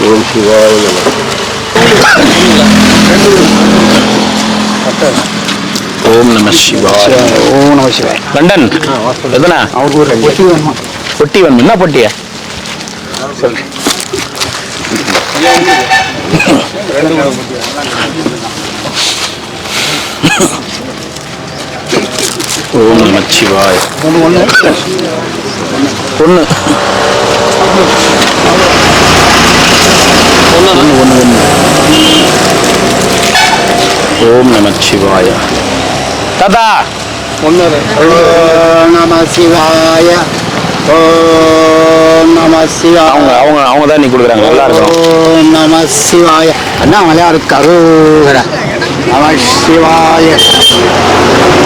Speaker 1: ஓம் சிவாய ஓம் நம சிவாய ஓம் நம சிவாய லண்டன் எதனா அவருக்கு ஒரு பொட்டி வேணுமா பொட்டி வேணும் என்ன பொட்டியா சொல்லு ஓம் நம சிவாய 1 ஓம் நம சிவாய தாத்தா 1
Speaker 5: நம சிவாய ஓம் நம சிவாய
Speaker 1: அவங்க தான் நீ கொடுக்குறாங்க நல்லா இருக்கும்
Speaker 5: ஓம் நம சிவாய அண்ணா மலையாருக்கு அருகர நம சிவாய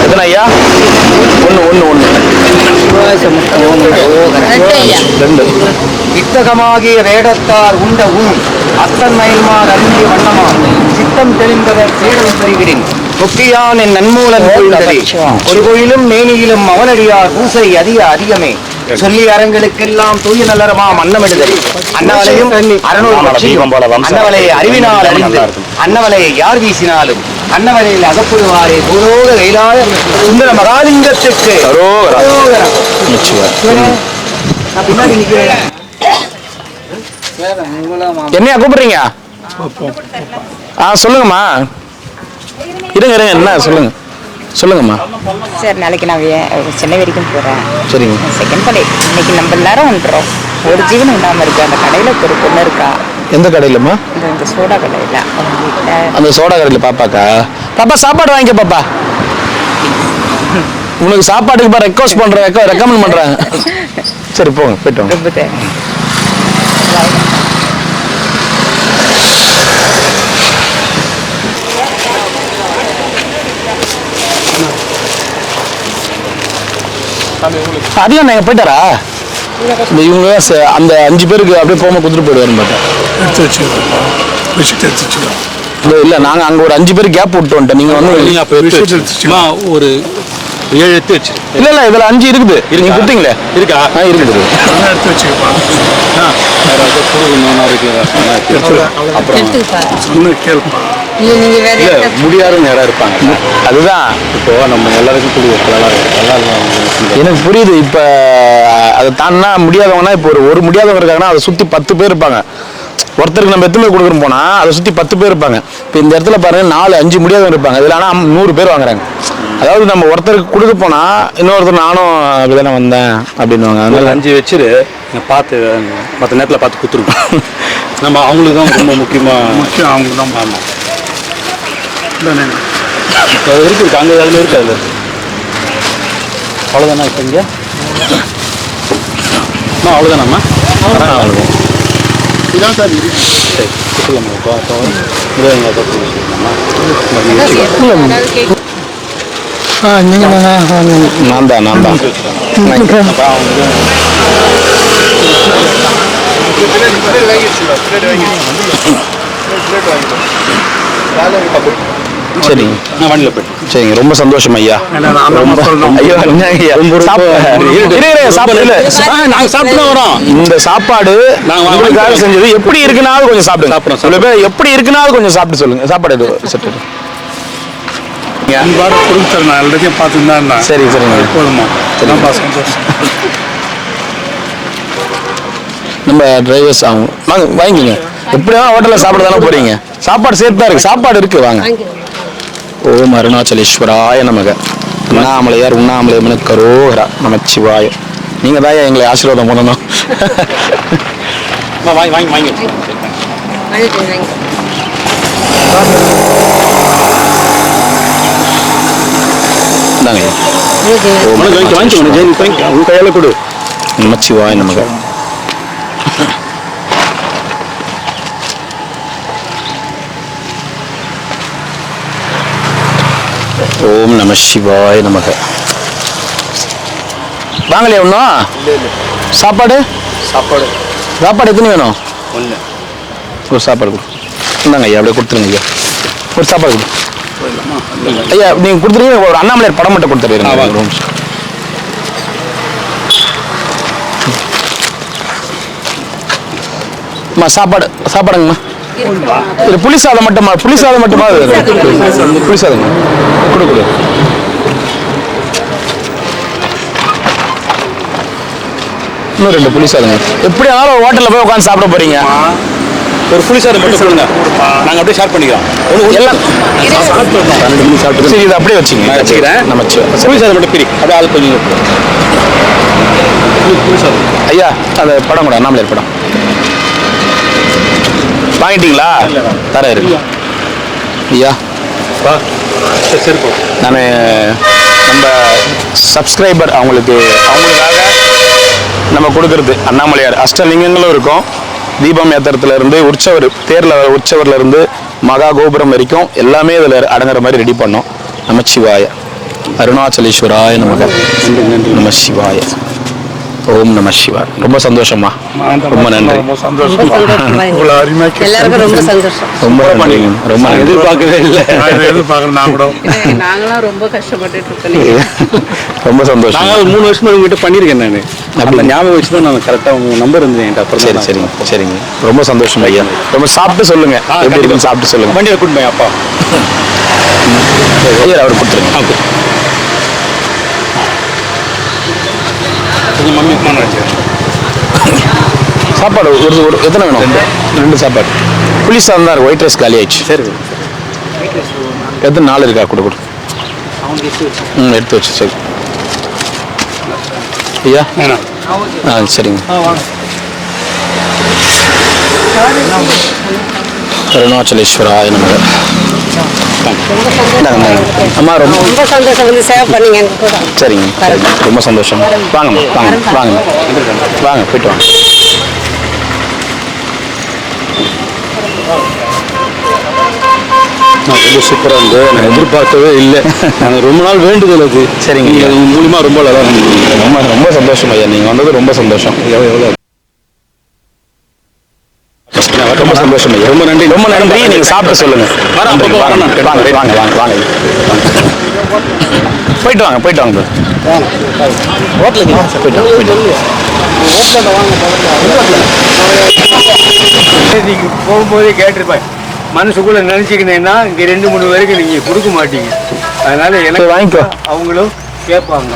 Speaker 1: எத்தனை ஐயா 1 2
Speaker 5: இத்தகமாகிய வேடத்தார் உண்ட அத்தன் மயில்மார் அறிந்திய வண்ணமா சித்தம் தெளிந்தவர் தேடல் பெறுகிறேன் முக்கியான் என் நன்மூலன் ஒரு கோயிலும் மேனியிலும் அவனடியார் பூசை அதிகமே சொல்லி அரங்களுக்கெல்லாம் தூய நல்லறமாம் அன்னமிடுதல் அன்னவலையும் 600 அன்னவலையை அறிவினால் அறிந்து அன்னவலையை யார் வீசினாலும் அன்னவலையில் அகப்படுவாரே பூலோக கைலாய சுந்தர மகாலிங்கத்துக்கு பின்னாடி நிற்கிறேன்.
Speaker 1: என்னையா கூப்பிடுறீங்க சொல்லுங்கம்மா இருங்க என்ன சொல்லுங்கம்மா
Speaker 7: சார் நாளைக்கு நான் சென்னை வரைக்கும் போகிறேன்.
Speaker 1: சரிங்க
Speaker 7: செகண்ட் கடை இன்னைக்கு நம்ம எல்லாரும் வந்துடும். ஒரு ஜீவனம் இல்லாமல் இருக்கு. அந்த கடையில் ஒரு பொண்ணு இருக்கா.
Speaker 1: எந்த கடையிலம்மா?
Speaker 7: இந்த சோடா கடையில்.
Speaker 1: அந்த சோடா கடையில் பாப்பாக்கா சாப்பாடு வாங்கிக்க பாப்பா. உனக்கு சாப்பாட்டுக்கு ரெக்வஸ்ட் பண்றேன் ரெக்கமெண்ட் பண்றேன். சரி போங்க போயிட்டு வாங்க.
Speaker 7: ரொம்ப தேவை.
Speaker 1: அதிகம் நாங்கள் போயிட்டாரா இந்த இவங்க அந்த 5 பேருக்கு அப்படியே போகாம கொடுத்துட்டு போயிடுவாருன்னு பார்த்தேன். இல்லை நாங்கள் அங்கே ஒரு 5 பேர் கேப் விட்டு வந்துட்டோம். நீங்கள் வந்து
Speaker 6: ஒரு 7 எடுத்து வச்சு
Speaker 1: இல்லை இதில் 5 இருக்குது. நீங்கள் கொடுத்தீங்களே
Speaker 6: இருக்கா?
Speaker 1: இருக்குது.
Speaker 6: முடியாதுன்னு யாராவது இருப்பாங்க.
Speaker 1: அதுதான்
Speaker 6: இப்போ நம்ம எல்லாருக்கும்
Speaker 1: எனக்கு புரியுது. இப்போ அதை தாண்டா முடியாதவங்கன்னா இப்போ ஒரு முடியாதவங்க இருக்காங்கன்னா அதை சுற்றி 10 பேர் இருப்பாங்க. ஒருத்தருக்கு நம்ம எத்தனை கொடுக்குறோம் போனால் அதை சுற்றி 10 பேர் இருப்பாங்க. இப்போ இந்த இடத்துல பாருங்க 4-5 முடியாதவங்க இருப்பாங்க. இதில் ஆனால் 100 பேர் வாங்குறாங்க. அதாவது நம்ம ஒருத்தருக்கு கொடுக்க போனால் இன்னொருத்தர் நானும் அப்படிதானே வந்தேன் அப்படின்வாங்க.
Speaker 6: அதனால 5 வச்சுரு பார்த்து மற்ற நேரத்தில் பார்த்து கொடுத்துருக்கோம். நம்ம அவங்களுக்கு தான் ரொம்ப முக்கியம் அவங்க தான். ஆமாம் இப்போ அது இருக்கு அங்கே அதில் இருக்கு. அதில் அவ்வளோதானா? இப்போ இங்கே அவ்வளோதானாம்மா? அவ்வளோதான். இதான் சார் சரி சொல்லலாமா?
Speaker 1: நான் தான் சரிங்க
Speaker 6: நான் வண்டியில் போயிட்டு
Speaker 1: சரிங்க. ரொம்ப சந்தோஷம் ஐயா. இந்த சாப்பாடு நாங்க செஞ்சது எப்படி இருக்குனாலும் கொஞ்சம் சாப்பிடுங்க. எப்படி இருக்குனாலும் கொஞ்சம் சாப்பிட்டு சொல்லுங்க. சாப்பாடு செட்டு சரி சரிங்க. நம்ம டிரைவர்ஸ் ஆகும் வாங்கிங்க. எப்படியா ஹோட்டல்ல சாப்பிட தானே போறீங்க? சாப்பாடு சேர்த்து தான் இருக்கு. சாப்பாடு இருக்கு, வாங்க. ஓம் அருணாச்சலேஸ்வராய நமக. உண்ணாமலையார் உண்ணாமலை கரோகரா நமச்சிவாய. நீங்க தான் எங்களை ஆசீர்வாதம் பண்ணணும்.
Speaker 6: வாங்கி வாங்கி வாங்கி
Speaker 1: உன் கையால கொடு. நமச்சிவாய நமக. ஓம் நம சிவாய நமக. வாங்கலையா ஒன்றும்? சாப்பாடு
Speaker 6: சாப்பாடு
Speaker 1: சாப்பாடு எத்தனை வேணும்?
Speaker 6: ஒன்று.
Speaker 1: ஒரு சாப்பாடு கொடு. இந்தாங்க ஐயா, அப்படியே கொடுத்துருங்க ஐயா. ஒரு சாப்பாடு கொடு ஐயா. நீங்கள் கொடுத்துருங்க. ஒரு அண்ணாமலையார் படம் மட்டும் கொடுத்துருங்க. அம்மா சாப்பாடு சாப்பாடுங்கம்மா. இது புளி சாதம் மட்டுமா? புளி சாதம் மட்டுமா? புளி சாதம் கொடு கொடு. இன்னும் 2 புளி சாதம். எப்படி ஆனாலும் ஹோட்டலில் போய் உட்காந்து சாப்பிட போறீங்க.
Speaker 6: ஒரு புளி சாதம் மட்டும் சொல்லுங்க, நாங்கள் அப்படியே ஷேர் பண்ணிக்கிறோம்.
Speaker 1: எல்லாம் சரி, இதை அப்படியே வச்சுக்கோங்க.
Speaker 6: வச்சுக்கிறேன்.
Speaker 1: நம்ம
Speaker 6: புளி சாதம் மட்டும் பிரி, அப்படியே ஆள் கொஞ்சம் புளி சாதம்.
Speaker 1: ஐயா, அந்த படம் கூட அண்ணாமலையார் படம் வாங்கிட்டீங்களா? தர இருக்கு ஐயா.
Speaker 6: சரி,
Speaker 1: நான் நம்ம சப்ஸ்கிரைபர் அவங்களுக்காக நம்ம கொடுக்கறது அண்ணாமலையார் அஷ்டலிங்கங்களும் இருக்கும். தீபம் ஏத்திரத்துல இருந்து உற்சவர் தேர்ல உற்சவர்ல இருந்து மகா கோபுரம் வரைக்கும் எல்லாமே இதில் அடங்குற மாதிரி ரெடி பண்ணோம். நமச்சிவாய. அருணாச்சலேஸ்வராய நமக. நம சிவாய. ஓம் நம சிவாய். ரொம்ப சந்தோஷமா, ரொம்ப நன்றி.
Speaker 2: எல்லாருக்கும் ரொம்ப சந்தோஷம்.
Speaker 1: ரொம்ப ரொம்ப
Speaker 6: எதிர்பார்க்கவே இல்லை.
Speaker 2: நாங்களாம் ரொம்ப கஷ்டப்பட்டுட்டு இருக்கோம்.
Speaker 1: ரொம்ப சந்தோஷம்.
Speaker 6: நாங்கள் 3 வருஷமா உங்ககிட்ட பண்ணியிருக்கேன். நான் அப்படி ஞாபகம் வச்சு தான் நான் கரெக்டாக உங்க நம்பர் இருந்தேன் என்கிட்ட. அப்புறம்
Speaker 1: சரி சரிங்க சரிங்க. ரொம்ப சந்தோஷம் ஐயா. ரொம்ப சாப்பிட்டு சொல்லுங்க, எப்படி இருக்குன்னு சாப்பிட்டு சொல்லுங்க.
Speaker 6: வண்டியில் கூட்டு போய் அப்பா
Speaker 1: ஐயா அவர் கொடுத்துருங்க.
Speaker 6: கொஞ்சம் மம்மி
Speaker 1: சாப்பாடு ஒரு எத்தனை வேணும்? 2 சாப்பாடு. புளி சாதம் தான் இருக்கு. ஒயிட் ரைஸ் காலி ஆயிடுச்சு.
Speaker 6: சரி.
Speaker 1: எத்தனை 4 இருக்கா? கொடு கொடு. எடுத்து வச்சு. சரி ஐயா. சரிங்க. அருணாச்சலேஸ்வராய நமக. அம்மா ரொம்ப
Speaker 2: சந்தோஷம் வந்து சேவை பண்ணீங்க எங்க கூட.
Speaker 1: சரிங்க சரிங்க. ரொம்ப சந்தோஷம். வாங்கம்மா வாங்க வாங்க வாங்க போயிட்டு வாங்க.
Speaker 6: ரொம்ப சூப்பராக இருந்தது. நான் எதிர்பார்க்கவே இல்லை. நாங்கள் ரொம்ப நாள் வேண்டுதல் அது.
Speaker 1: சரிங்க.
Speaker 6: அது மூலிமா ரொம்ப நல்லா
Speaker 1: ரொம்ப ரொம்ப சந்தோஷம் ஐயா. நீங்கள் வந்தது ரொம்ப சந்தோஷம்.
Speaker 6: எவ்வளோ
Speaker 1: ரொம்ப சந்தோஷம் ஐயா. ரொம்ப நன்றி. ரொம்ப நன்றி. நீங்கள் சாப்பிட்டு சொல்லுங்க. வாங்க வாங்க வாங்க வாங்க வாங்க. போயிட்டு வாங்க போயிட்டு வாங்க. ஹோட்டலுக்கு போயிட்டு போயிட்டு
Speaker 3: நீங்கள் போகும்போதே கேட்டிருப்பேன். மனசுக்குள்ள நினைச்சுக்கினேன்னா இங்கே 2-3 பேருக்கு நீங்கள் கொடுக்க மாட்டீங்க. அதனால எனக்கு
Speaker 1: வாங்கிக்கோ.
Speaker 3: அவங்களும் கேட்பாங்க.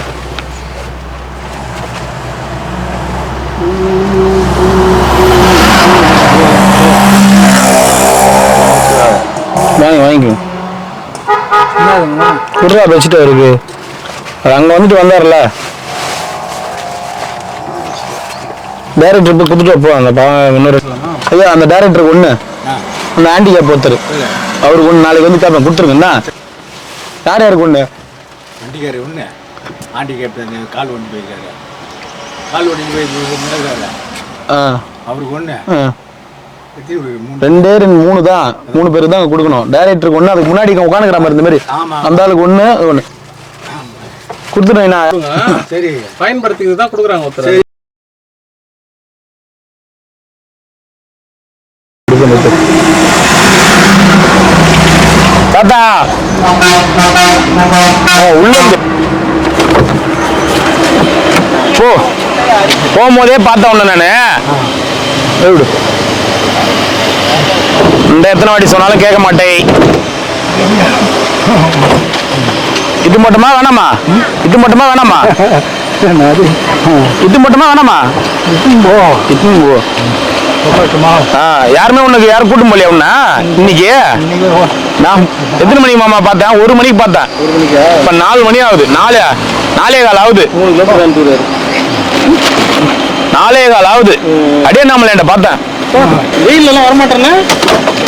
Speaker 1: வாங்க வாங்கிக்கோ. குடுறா வச்சுட்டு இருக்கு. அங்கே வந்துட்டு வந்தார்ல டைரக்டர் இப்போ கொடுத்துட்டு போ. அந்த இன்னொரு ஐயா அந்த டைரக்டருக்கு ஒன்று, அந்த ஆண்டிகேப் ஒருத்தர் அவருக்கு ஒன்று நாளைக்கு வந்து கேட்பேன் கொடுத்துருங்கண்ணா. யார் யாருக்கு ஒன்று?
Speaker 3: வண்டிக்காரு ஒன்று, ஆண்டிகேப் கால் ஒன்று போயிருக்காரு. கால் ஒன்று போய் அவருக்கு ஒன்று.
Speaker 1: 2 தான் 3 பேருக்கு தான் கொடுக்கணும். டைரக்டருக்கு ஒன்று, அதுக்கு முன்னாடி உட்காந்துக்கிற மாதிரி இந்த மாதிரி அந்த ஆளுக்கு ஒன்று கொடுத்துட்டேன்.
Speaker 3: சரி, பயன்படுத்திக்கிறது தான் கொடுக்குறாங்க ஒருத்தர்.
Speaker 1: தாத்தா உள்ள போ. போகும்போதே பார்த்தேன் ஒன்று நானு. விடு. இந்த எத்தனை வாட்டி சொன்னாலும் கேட்க மாட்டேன். இது மட்டுமா வேணாமா? இது மட்டுமா வேணாமா? இது மட்டுமா வேணாமா? போ. யாருமே உனக்கு யாரும் கூட்டும் போலியா உன்ன இன்னைக்கு? நான் எத்தனை மணிக்கு மாமா பார்த்தேன்? 1 மணிக்கு பார்த்தேன். இப்ப 4 மணி ஆகுது. 4:15 ஆகுது. 4:15 ஆகுது. அடியே நாமல பார்த்தேன்.
Speaker 3: வெயில் எல்லாம் வரமாட்டேன்னு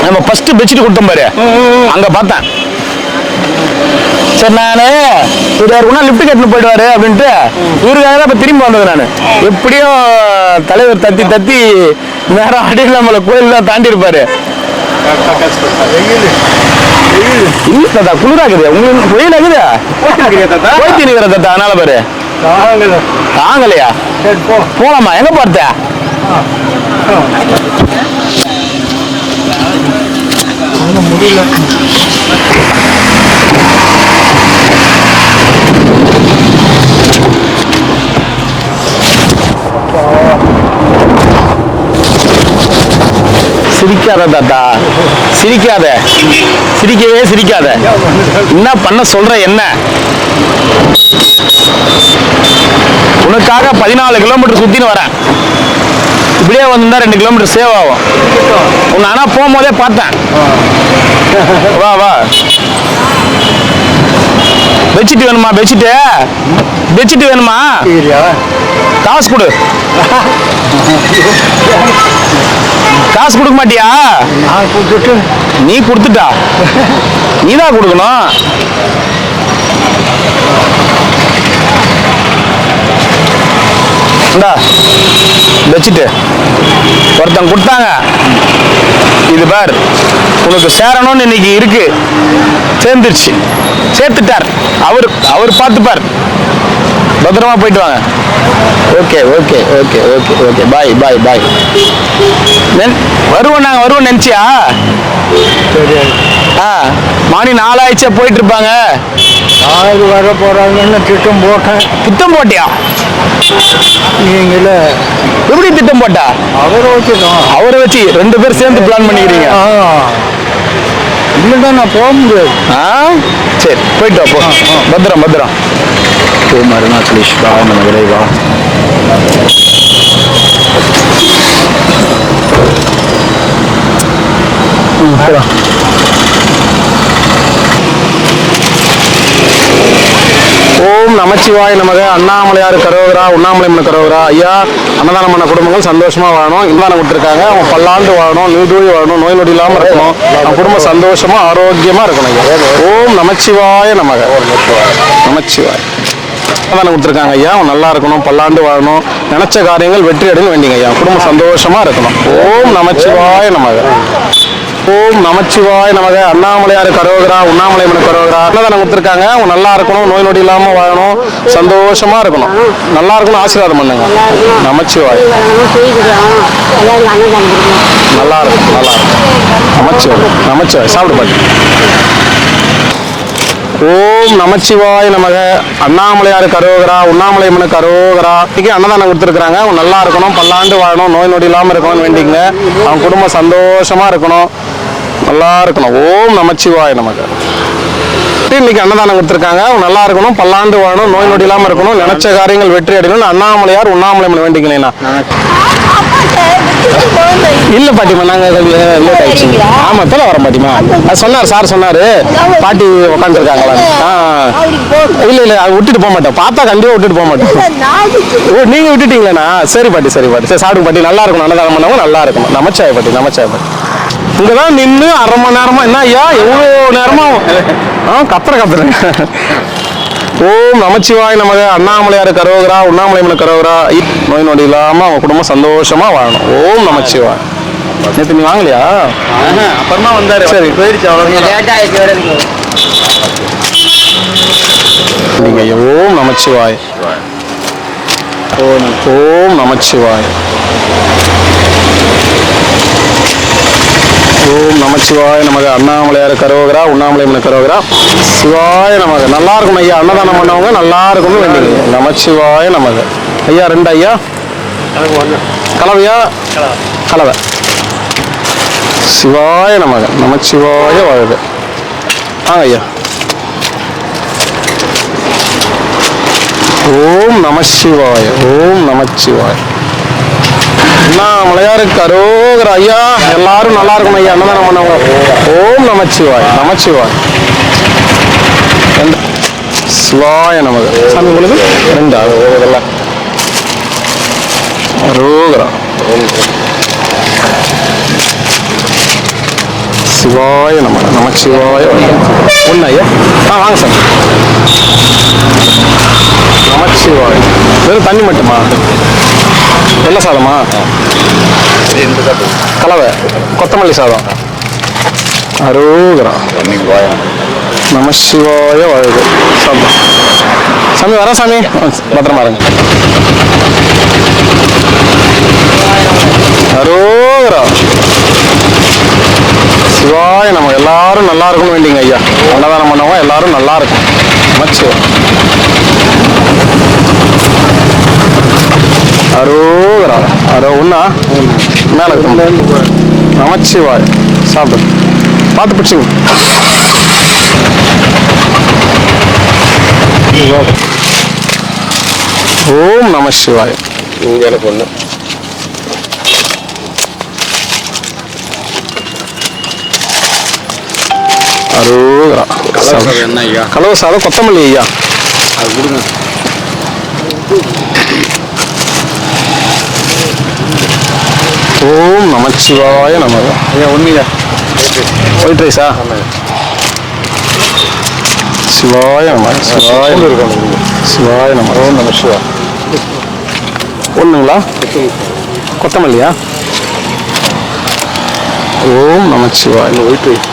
Speaker 1: நம்ம ஃபர்ஸ்ட் பெட்ஷீட் கொடுத்தோம் பாரு, அங்க பார்த்தேன். சரி நானு இவருக்குன்னா லிஃப்ட் கட்டின்னு போயிடுவாரு அப்படின்ட்டு இவருக்காக தான் இப்ப திரும்பி வந்தது. நான் எப்படியும் தலைவர் தத்தி நேரம் அடியில் நம்மள கோயில் தான் தாண்டி இருப்பாரு. இல்ல தாத்தா, குளிராக்குது உங்களுக்கு, வெயில் ஆகுது போய்த்தி நிக்கிற தாத்தா, அதனால பாரு தாங்கலையா? போலாமா? எங்க பார்த்த?
Speaker 3: முடியல.
Speaker 1: சிரிக்காத தாத்தா, சிரிக்காத, சிரிக்கவே சிரிக்காத. என்ன பண்ண சொல்ற? என்ன உனக்காக 14 கிலோமீட்டர் சுத்தின்னு வரேன். இப்படியே வந்திருந்தா 2 கிலோமீட்டர் சேவ் ஆகும். உன்னை ஆனா போகும்போதே பார்த்தேன். வா வா. பெட்ஷீட் வேணுமா? பெட்ஷீட் வேணுமா? காசு கொடு. காசு கொடுக்க மாட்டியா? நீ கொடுத்துட்டா, நீதான் கொடுக்கணும். பெட்ஷீட்டு ஒருத்தன் கொடுத்தாங்க. இது பார், உனக்கு சேரணும்னு இன்னைக்கு இருக்கு. சேர்ந்துருச்சு, சேர்த்துட்டார். அவர் பார்த்துப்பார். பத்திரமா போயிட்டு வாங்க. Okay okay okay okay okay bye bye bye. நாங்கள் வருவோம் நினைச்சியா? மணி 4 ஆயிடுச்சா? போயிட்டு இருப்பாங்க.
Speaker 3: யாரு வர போறாங்கன்னு திட்டம் போட்டேன்.
Speaker 1: திட்டம் போட்டியா?
Speaker 3: நீங்கள
Speaker 1: எப்படி திட்டம் போட்டா? அவரை வச்சு 2 பேர் சேர்ந்து பிளான் பண்ணிக்கிறீங்க.
Speaker 3: இல்லைன்னா நான் போக முடியாது.
Speaker 1: சரி போயிட்டு வா, போ. பத்திரம் பத்திரம். ஓம் அருணாச்சலேஸ்வரா நம விரைவா. ஓம் நமச்சிவாய நமக. அண்ணாமலையார் கரோகரா, உண்ணாமலை கரோகரா. ஐயா, அன்னதானம் பண்ண குடும்பங்கள் சந்தோஷமா வாழணும். இன்னும் விட்டுருக்காங்க. அவங்க பல்லாண்டு வாழணும், நீடூழி வாழணும், நோய் நொடி இல்லாமல் இருக்கணும். அவங்க குடும்பம் சந்தோஷமா ஆரோக்கியமா இருக்கணும். ஐயா ஓம் நமச்சிவாய நமக. நமச்சிவாய். அன்னதானம் கொடுத்துருக்காங்க. ஐயா அவங்க நல்லா இருக்கணும், பல்லாண்டு வாழணும், நினைச்ச காரியங்கள் வெற்றி அடையணும் வேண்டிங்க. ஐயா குடும்பம் சந்தோஷமா இருக்கணும். ஓம் நமச்சிவாய நமக. ஓம் நமச்சிவாய நமக. அண்ணாமலையார் கரோகரா, உண்ணாமலை கரோகரா. அன்னதானம் கொடுத்துருக்காங்க. அவங்க நல்லா இருக்கணும், நோய் நொடி இல்லாம வாழணும், சந்தோஷமா இருக்கணும், நல்லா இருக்கணும், ஆசீர்வாதம் பண்ணுங்க. நமச்சிவாய். நல்லா இருக்கும், நல்லா இருக்கும். நமச்சிவாய் நமச்சிவாய். சாப்பிடு பாட்டு. ஓம் நமச்சிவாய நமக. அண்ணாமலையார் கரோகரா, உண்ணாமலை கரோகரா. இன்னைக்கு அன்னதானம் கொடுத்துருக்காங்க. அவங்க நல்லா இருக்கணும், பல்லாண்டு வாழணும், நோய் நொடி இல்லாமல் இருக்கணும்னு வேண்டிங்க. அவங்க குடும்பம் சந்தோஷமா இருக்கணும், நல்லா இருக்கணும். ஓம் நமச்சிவாய நமக. இன்னைக்கு அன்னதானம் கொடுத்துருக்காங்க. அவங்க நல்லா இருக்கணும், பல்லாண்டு வாழணும், நோய் நொடி இல்லாமல் இருக்கணும், நினைச்ச காரியங்கள் வெற்றி அடையணும். அண்ணாமலையார் உண்ணாமலை வேண்டிங்களேண்ணா. இல்ல பாட்டிமா, நாங்க லேட் ஆயிடுச்சு. ஆமா, இப்ப வர பாட்டிமா. அது சொன்னார், சார் சொன்னாரு, பாட்டி உட்காந்துருக்காங்களா. இல்ல இல்ல, விட்டுட்டு போக மாட்டோம். பார்த்தா கண்டிப்பா விட்டுட்டு போக மாட்டோம். ஓ, நீங்க விட்டுட்டீங்களா? சரி பாட்டி, சரி பாட்டி. சரி சாப்பிடுங்க பாட்டி. நல்லா இருக்கணும், அன்னதானம் பண்ணவங்க நல்லா இருக்கணும். நமச்சிவாய பாட்டி, நமச்சிவாய பாட்டி. இங்கதான் நின்று 1/2 மணி நேரமா. என்ன ஐயா எவ்வளவு நேரமா கத்துறேன். ஓம் நமச்சிவாய நமக. அண்ணாமலையார் கரோகரா, உண்ணாமலை கரோகரா. நோய் நொடி இல்லாம அவங்க குடும்பம் சந்தோஷமா வாழணும். ஓம் நமச்சிவாய். நேற்று நீ வாங்கலையா? அப்புறமா வந்தாரு. சரி போயிடுச்சு. நீங்க ஓம் நமச்சிவாய். ஓம் நமச்சிவாய். ஓம் நமச்சிவாய நமக. அண்ணாமலையார் கரோகரா, உண்ணாமலை கரோகரா. சிவாய நமக. நல்லா இருக்கணும் ஐயா, அன்னதானம் பண்ணவங்க நல்லா இருக்கணும் வேண்டிங்க. நமச்சிவாய நமக. ஐயா 2 ஐயா கலவையா? கலவை. சிவாய நமக. நமச்சிவாய வாழ்க. ஐயா ஓம் நமசிவாய. ஓம் நமச்சிவாய. அண்ணாமலையாருக்கு அரோகரா ஐயா. எல்லாரும் நல்லா இருக்கணும் ஐயா. அன்னதானம் பண்ணவங்க. ஓம் நமச்சிவாய். நமச்சிவாய். சிவாய நமக. சாமி உங்களுக்கு 2 அரோகரா. சிவாய நமக. நமச்சிவாய. 1 ஐயா. வாங்க சாமி. நமச்சிவாய். வெறும் தண்ணி மட்டுமா? வெள்ளை சாதமா? கலவை கொத்தமல்லி சாதம். அரோகரா. நமசிவாய வாழ்க. சாமி சாமி வர சாமி. பத்திரமா இருங்க. அரோகரா. சிவாய நம்ம எல்லாரும் நல்லா இருக்கணும் வேண்டிங்க ஐயா. அன்னதானம் பண்ணவங்க எல்லாரும் நல்லா இருக்கும். நமச்சிவாய். அரோகரா. ஒண்ணா மேல நமச்சிவாய். சாப்பிடு. பார்த்து பிடிச்சிங்க. ஓம் நம சிவாய்.
Speaker 5: எனக்கு ஒண்ணு.
Speaker 1: அரோகரா.
Speaker 5: என்ன ஐயா?
Speaker 1: கலவை சாதம் கொத்தமல்லி ஐயா.
Speaker 5: அது கொடுங்க.
Speaker 1: ஓம் நமச்சிவாய நமக.
Speaker 5: ஒண்ணுங்க.
Speaker 1: ஒயிட் ரைஸா? சிவாய நம. சிவாய சிவாய நம. ஓம் நம சிவா. ஒண்ணுங்களா? கொத்தமல்லியா? ஓம் நமச்சிவாய. ஒயிட் ரைஸ்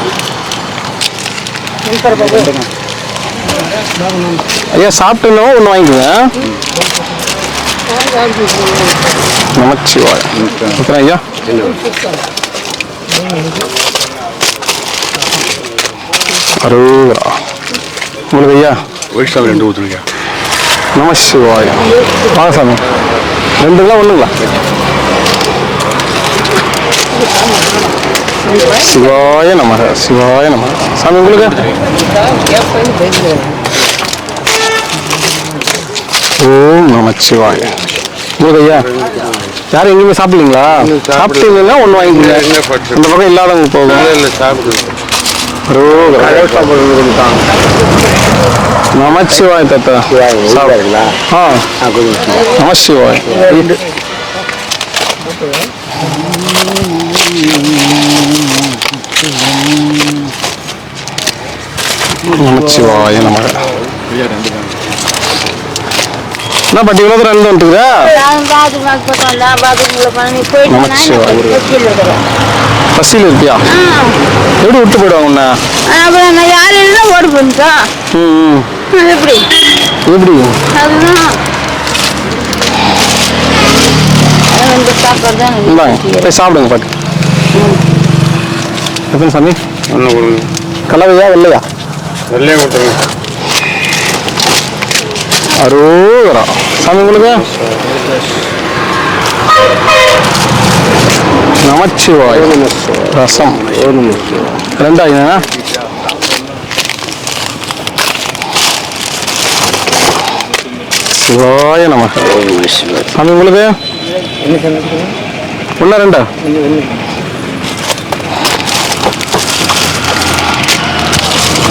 Speaker 1: ஐயா. சாப்பிட்டுனா 1 வாங்கிக்கோங்க. நமச்சிவாய். ஓகே ஐயா. அரோகரா. உங்களுக்கு ஐயா
Speaker 5: ஒயிட் சாமி 2 ஊற்றுங்க.
Speaker 1: நமசிவாய். வாங்க சாமி. 2ங்களா 1ங்களா? சிவாய நமக. சிவாய நமக. சாமி உங்களுக்கு ஓம் நமச்சிவாய். உங்களுக்கு ஐயா யாரும் எங்கேயுமே சாப்பிடலீங்களா? சாப்பிட்டீங்கன்னா 1 வாங்கிக்கோங்க. இந்த பக்கம் இல்லாதவங்க போகும்.
Speaker 5: இல்லை சாப்பிடுங்க.
Speaker 1: நமச்சிவாய் தாத்தா.
Speaker 5: சாப்பிடுங்களா?
Speaker 1: நமசிவாய். நமச்சிவாய நமக. என்ன பாட்டி இவ்வளோ தூரம் எழுந்து வந்துட்டுக்குதா? பசியில் இருக்கியா? எப்படி விட்டு போயிடுவாங்க உன்ன? எப்படி போய் சாப்பிடுங்க பாட்டி. எத்தனை சாமி?
Speaker 5: ஒன்று கொடுங்க.
Speaker 1: கலவையா வெள்ளையா?
Speaker 5: வெள்ளையா கொடுத்துருங்க.
Speaker 1: அரோகரா. சாமி உங்களுக்கு நமச்சிவாய். ரசம் 2 ஆகுதுண்ணா. சிவாய நமக. சாமி உங்களுக்கு 1 2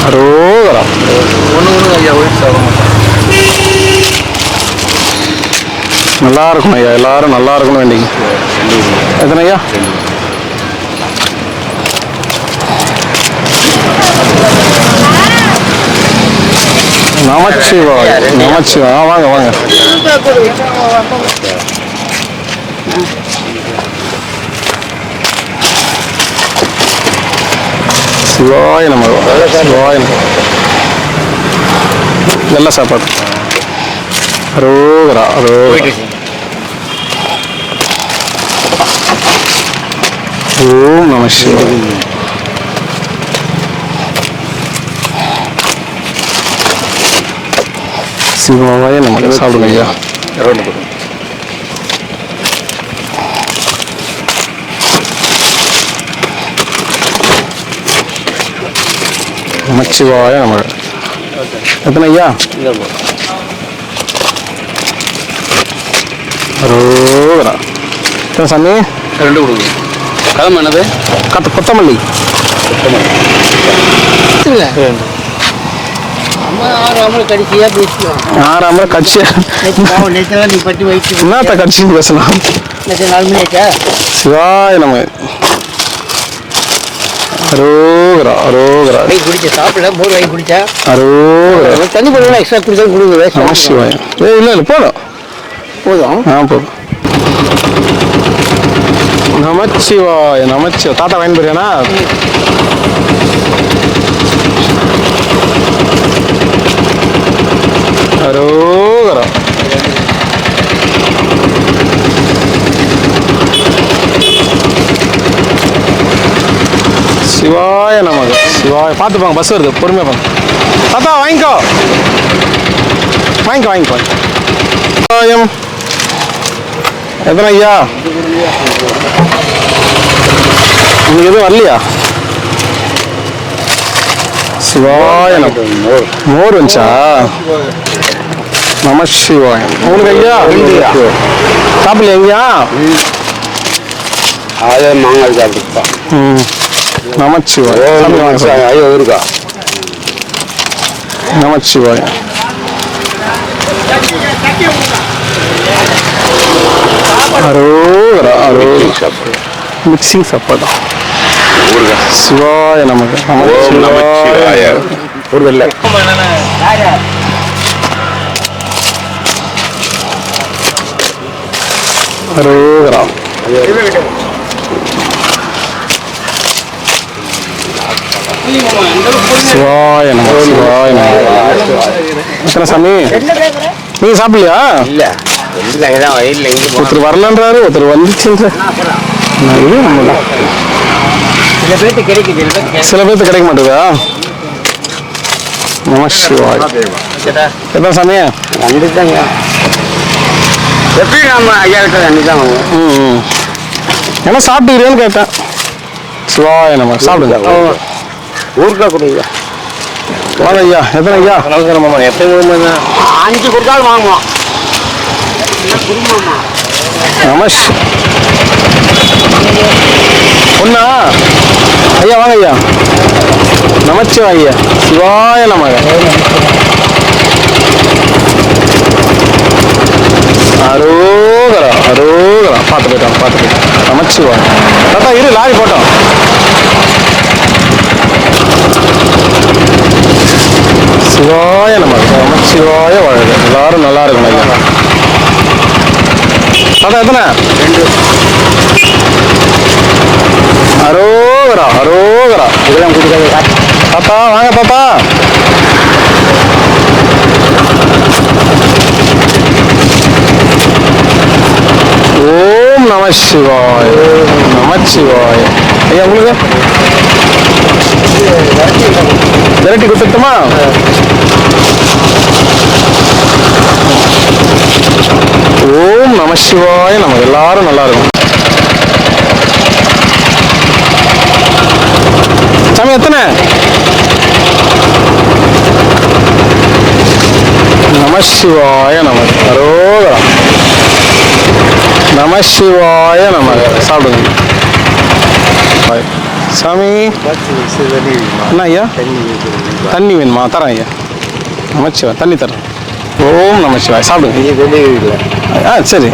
Speaker 1: அரோகரா.
Speaker 5: 1 ஐயா. ஒயிட் சாப்பிட
Speaker 1: நல்லா இருக்கணும் ஐயா. எல்லாரும் நல்லா இருக்கணும் வேண்டிங்க. எத்தனை ஐயா? நமச்சிவாய். நமச்சிவாய். வாங்க வாங்க. சிவாய நமக. சிவாய நமக. நல்ல சாப்பாடு. அரோகரா. அரோகரா. ஓம் நம சிவாய. சிவாய நமக. சாப்பிடுங்க ஐயா. நமச்சிவாய நமக. எத்தனை ஐயா? அரோகரா. எத்தனை சாமி?
Speaker 6: 2 கொடுங்க. கிழமை என்னது?
Speaker 1: கொத்தமல்லி.
Speaker 2: கடிச்சியா பேசுவோம்.
Speaker 1: ஆறாம கட்சி
Speaker 2: நீ பட்டி வயிற்று
Speaker 1: என்னத்த கட்சின்னு பேசலாம்.
Speaker 2: 4 மணி ஆச்சா?
Speaker 1: சிவாய நம்ம அரோகரா அரோகரா.
Speaker 2: குடிச்ச சாப்பிடல, மோர் வாங்கி குடிச்சா
Speaker 1: அரோகரா.
Speaker 2: தண்ணி போடுவோம், எக்ஸ்ட்ரா குடிச்சா கொடுங்க.
Speaker 1: நம சிவாயம். இல்லை போதும் போதும். நமச்சிவாய நமச்சிவா. தாத்தா வாங்கி போறியானா? அரோகரா. சிவாய நமக்கு சிவாய. பார்த்துப்பாங்க, பஸ் வருது, பொறுமையாக பாங்க. தாத்தா வாங்கிக்கோ வாங்கிக்கோ வாங்கிக்கோ. சிவாயம். எத்தனை ஐயா? இன்னைக்கு எதுவும் வரலையா? சிவாய மோர் வந்துச்சா? நம சிவாயம். உங்களுக்கு ஐயா சாப்பிடல ஐயா?
Speaker 5: அதே மாங்காய் சாப்பிடுப்பா.
Speaker 1: நமச்சிவாயம்.
Speaker 5: ஐயோ இருக்கா?
Speaker 1: நமச்சிவாயம். அரோகரா அரோகரா. மிக்சிங் சாப்பாடு. சிவாய நமக்கு நமச்சிவாய. ஒரு வெள்ளை அரோகரா. சிவாய நம சிவாய நம. எத்தனை சாமி? நீங்க சாப்பிடலையா?
Speaker 5: இல்ல தான் வயலில் எங்கே
Speaker 1: ஒருத்தர் வரலன்றாரு, ஒருத்தர் வந்துச்சுன்ற.
Speaker 2: சில பேருக்கு கிடைக்குது,
Speaker 1: சில பேருக்கு கிடைக்க மாட்டேதா? நம சிவாய். எத்தனை சாமி?
Speaker 5: 2 தாங்க. எப்படி நம்ம ஐயா கிட்ட 2 தான் வாங்குவோம்.
Speaker 1: ஏன்னா சாப்பிட்டுக்கிறேன்னு கேட்டேன். சிவாய நம்ம சாப்பிடுங்க.
Speaker 5: ஊருக்கா கொடுங்க.
Speaker 1: வாங்க ஐயா. எத்தனை ஐயா?
Speaker 5: மாமா எத்தனை குடும்பம்? 5 கொடுத்தாலும் வாங்குவோம்.
Speaker 1: நம ஒண்ணா ஐயா? வாங்க ஐயா. நமச்சிவாய ஐயா. சிவாய நமக. அரோகரா அரோகரா. பார்த்து போயிட்டோம். நமச்சிவாய. தாத்தா இரு, லாரி போட்டோம். சிவாய நமக. நமச்சிவாய வாழ்க. எல்லாரும் நல்லா இருக்கணும் ஐயா. தாத்தா எத்தனை?
Speaker 5: 2.
Speaker 1: அரோகரா அரோகரா.
Speaker 5: இதெல்லாம் கொடுக்காது.
Speaker 1: தாத்தா வாங்க தாத்தா. ஓம் நம சிவாய. நமச்சிவாய. ஐயா உங்களுக்கு விரட்டி கொடுத்துட்டுமா? ஓம் நம சிவாய. நம்ம எல்லாரும் நல்லா இருக்கும். சாமி எத்தனை? நம சிவாய நம. அரோகரா. நம சிவாய நம. சாப்பிடுங்க சாமி. என்ன ஐயா? தண்ணி வேணுமா? தரேன் ஐயா. நமச்சிவாய். தண்ணி தரேன். ஓம் நமச்சிவாய். சாப்பிடுங்க. சரி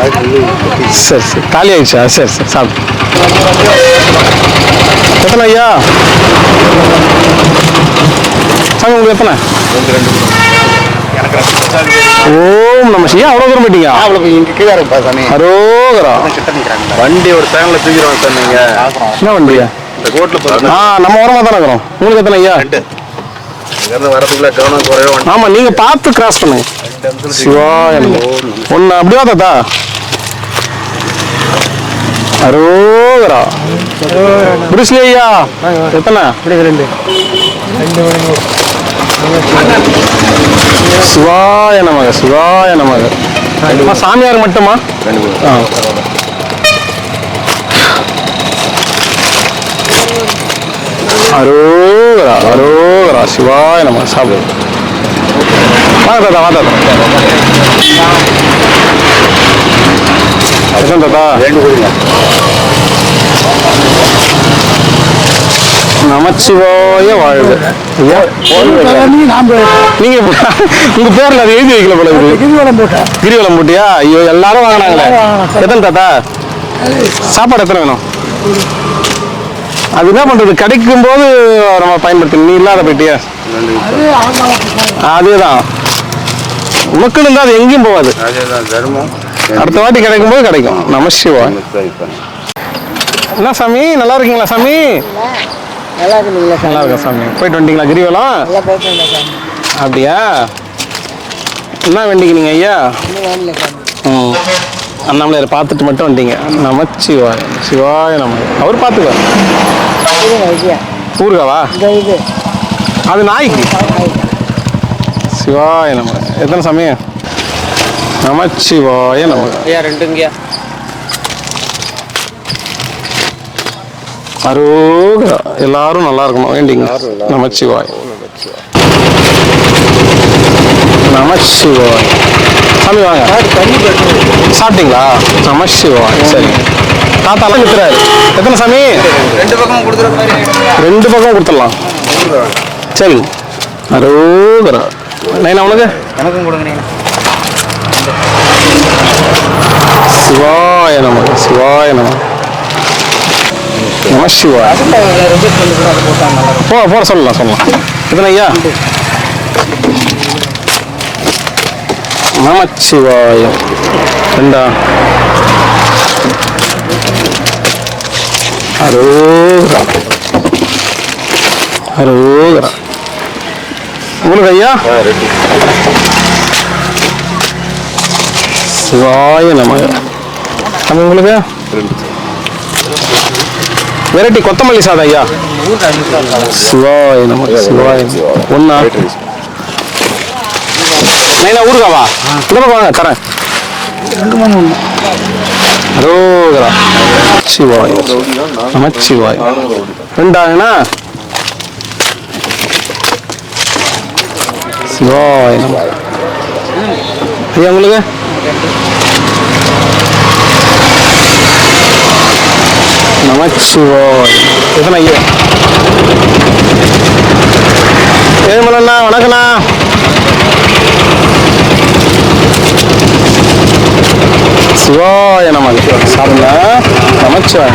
Speaker 1: சரி சரி. காலி ஆயிடுச்சா? சரி சரி சாப்பிடு. எத்தனை ஐயா? சாமி உங்களுக்கு எத்தனை? ஓம் நம சிவாய. அவ்வளோ தூரம் போயிட்டீங்க? அரோகரா.
Speaker 6: வண்டி ஒரு சேனல்ல தூக்கிடுவாங்க சார். நீங்க
Speaker 1: என்ன வண்டியா?
Speaker 6: இந்த கோட்ல
Speaker 1: நம்ம ஓரமாக தானே இருக்கிறோம். உங்களுக்கு எத்தனை ஐயா?
Speaker 6: வரதுக்குள்ள கவனம் குறைவா.
Speaker 1: ஆமா, நீங்க பார்த்து கிராஸ் பண்ணுங்க. சிவாய ஒன்னு அப்படியா தாத்தா? அரோகரா. புரிஸ்லி ஐயா எத்தனை?
Speaker 3: 2.
Speaker 1: சிவாய நமக சிவாய நமக. சாமியார் மட்டுமா? அரோகரா அரோகரா. சிவாய நமக. சாப்பிடு. வாங்க தாத்தா. வா தாத்தா. கொடுங்க தாத்தா.
Speaker 5: 2 கொடுங்க.
Speaker 1: நமச்சிவாய வாழ்க. ஐயா நீங்க உங்க பேர்ல அது எழுதி வைக்கல போல இருக்கு. கிரிவலம் போட்டியா? ஐயோ எல்லாரும் வாங்கினாங்களே. எத்தனை தாத்தா சாப்பாடு எத்தனை வேணும்? அது என்ன பண்றது, கிடைக்கும் போது நம்ம பயன்படுத்தணும். நீ இல்லாத போயிட்டியா? அதேதான் மக்கள் இருந்தா அது எங்கேயும் போகாது.
Speaker 5: தர்மம்
Speaker 1: அடுத்த வாட்டி கிடைக்கும் போது கிடைக்கும். நமசிவாய். என்ன சாமி, நல்லா இருக்கீங்களா சாமி?
Speaker 2: நல்லா இருக்குங்களா சார்?
Speaker 1: நல்லா இருக்கேன் சாமி. போயிட்டு வந்துட்டீங்களா கிரிவலம்?
Speaker 2: நல்லா போயிட்டு வந்தேன் சாமி.
Speaker 1: அப்படியா? என்ன வேண்டிக்கினீங்க ஐயா?
Speaker 2: இன்னும் வரல சாமி.
Speaker 1: ம், அண்ணாமலையார் பார்த்துட்டு மட்டும் வந்துட்டீங்க. நமச்சிவாய். சிவாய நம்ம அவர் பார்த்துக்குவார். ஊருகாவா?
Speaker 2: இது
Speaker 1: அது நாய்க்கு. சிவாய நம்ம. எத்தனை சாமி? நமச்சிவாய நம்ம.
Speaker 3: ஐயா 2ங்கயா.
Speaker 1: அரோகரா. எல்லாரும் நல்லா இருக்கணும் வேண்டிங்க. நமச்சிவாய். நமச்சிவாய். சாமி வாங்க. சாப்பிட்டீங்களா? நமச்சிவாய். சரி. தாத்தாலாம் நிற்கிறாரு. எத்தனை சாமி?
Speaker 3: 2 பக்கமும் கொடுத்துற மாதிரி.
Speaker 1: 2 பக்கம் கொடுத்துடலாம். சரி. அரோகரா. நைனா உனக்கு?
Speaker 3: எனக்கும் கொடுங்க நீங்க.
Speaker 1: சிவாய நம. சிவாய நம. நமசிவாய். போட சொல்லலாம். எத்தனை ஐயா? நமச்சிவாய. 2. அரோகரா. அரோகரா. உங்களுக்கு ஐயா? சிவாய நம. உங்களுக்கு வெரைட்டி கொத்தமல்லி சாதம் ஐயா. சிவாய நம. சிவாய 1. நைனா ஊருகாவா? இந்த பக்கம் வாங்க தரேன்.
Speaker 4: 2
Speaker 1: அரோகரா. சிவாய நமச்சிவாய. 2 சிவாய நம. ஐயா உங்களுக்கு? நமச்சிவாய். எத்தனை ஐயா? ஏழுமலண்ணா வணக்கண்ணா. சிவாய நம. சாப்பிடுங்க. நமச்சிவாய்.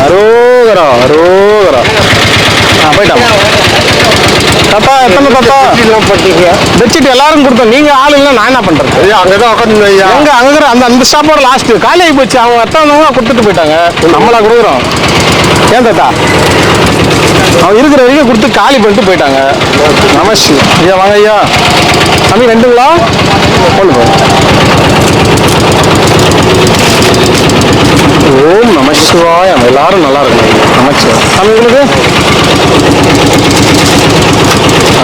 Speaker 1: அரோகரா. அரோகரா. போயிட்டாங்க தாத்தா. எத்தனை தாத்தா? பெட்ஷீட் எல்லாரும் கொடுத்தோம். நீங்க ஆள் இல்லை, நான் என்ன பண்றது?
Speaker 5: அங்கதான் உட்காந்து
Speaker 1: எங்க அங்க அந்த ஸ்டாப்போட லாஸ்ட் காலி ஆகி போச்சு. அவங்க எத்தனை கொடுத்துட்டு போயிட்டாங்க. நம்மளா கொடுக்குறோம்? ஏன் தாத்தா? அவன் இருக்கிற வரைக்கும் கொடுத்து காலி பண்ணிட்டு போயிட்டாங்க. நமஸ்தி ஐயா. வாங்க ஐயா. சாமி 2ங்களா? கொண்டு போ. ஓம் நமசிவாய. எல்லாரும் நல்லா இருக்கணும். நமச்சிவாய். சாமி உங்களுக்கு?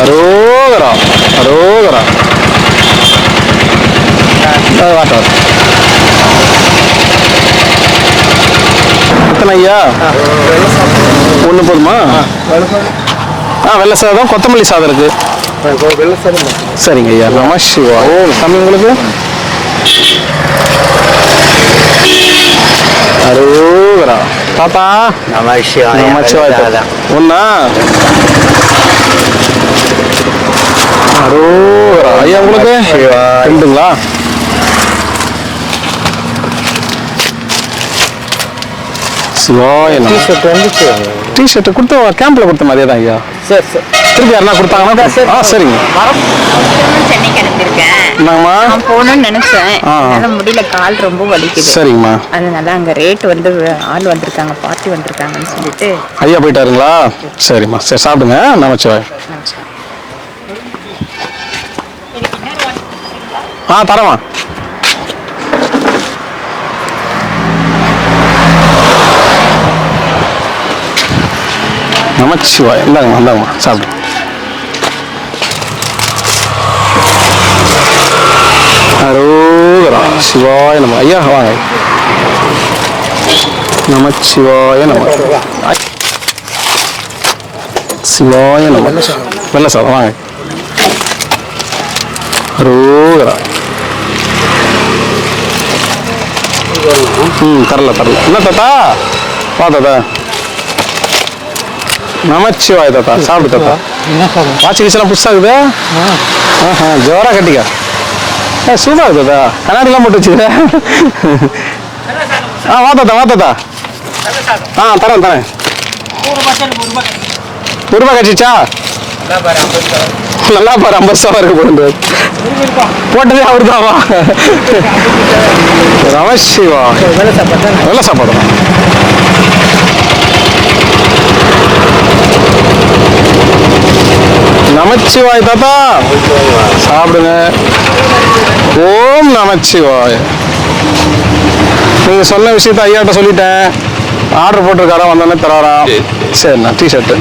Speaker 1: அரோகரா. அரோகரா. வாட்டர். எத்தனை ஐயா? 1 போதுமா? வெள்ளை சாதம், கொத்தமல்லி சாதம் இருக்கு. சரிங்க ஐயா. நமசிவாய். ஓம் சாமி உங்களுக்கு? அரோகரா. தாத்தா நமசிவாய். 1. அரோகரா. ஐயா உங்களுக்கு? 2ங்களா? சிவாய நம. டிஷர்ட் கொடுத்து கேம்ப்ல கொடுத்த மாதிரியே தான் ஐயா.
Speaker 3: சரி சரி.
Speaker 1: திருப்பி யாருன்னா கொடுத்தாங்கன்னா? சரிங்க.
Speaker 7: சென்னைக்கு அனுப்பியிருக்கேன்.
Speaker 1: என்னங்கம்மா?
Speaker 7: நான் போகணும்னு நினைச்சேன். என்னால முடியல, கால் ரொம்ப வலிக்குது.
Speaker 1: சரிங்கம்மா.
Speaker 7: அதனால அங்க ரேட் வந்து ஆள் வந்திருக்காங்க, பார்ட்டி வந்திருக்காங்கன்னு சொல்லிட்டு.
Speaker 1: ஐயா போயிட்டாருங்களா? சரிம்மா. சரி சாப்பிடுங்க. நமச்சிவாய். தரமா. நமச்சிவாய். இந்தாங்கம்மா. இந்தாங்கம்மா சாப்பிடு. அரோகரா. சிவாய நம. ஐயா வாங்க. நமச்சிவாய நம. சிவாய நம. வெள்ளை சாதம் வாங்க. அரோகரா. தரல என்ன தாத்தா வா தாத்தா நமச்சிவாய் தாத்தா சாப்பிடு தாத்தா வாட்சி கீச்செல்லாம் புதுசாகுது ஜோரா கட்டிக்கா சூப்பரா இருக்கு தாத்தா கண்ணாடிலாம் போட்டு வச்சுக்கிற வா தாத்தா தரேன் ஒரு ரூபாய் கட்சிச்சா நல்லா பாரு 50 சவா இருக்கு போட்டு போட்டதே அவரு தான்வா நமச்சிவா வெள்ள சாப்பாடு நமச்சிவாய் தாத்தா சாப்பிடுங்க ஓம் நமச்சிவாய் நீங்க சொன்ன விஷயத்த ஐயாட்ட சொல்லிட்டேன் ஆர்டர் போட்டிருக்காரா வந்தோடனே தராரா சரிண்ணா டிஷர்ட்டு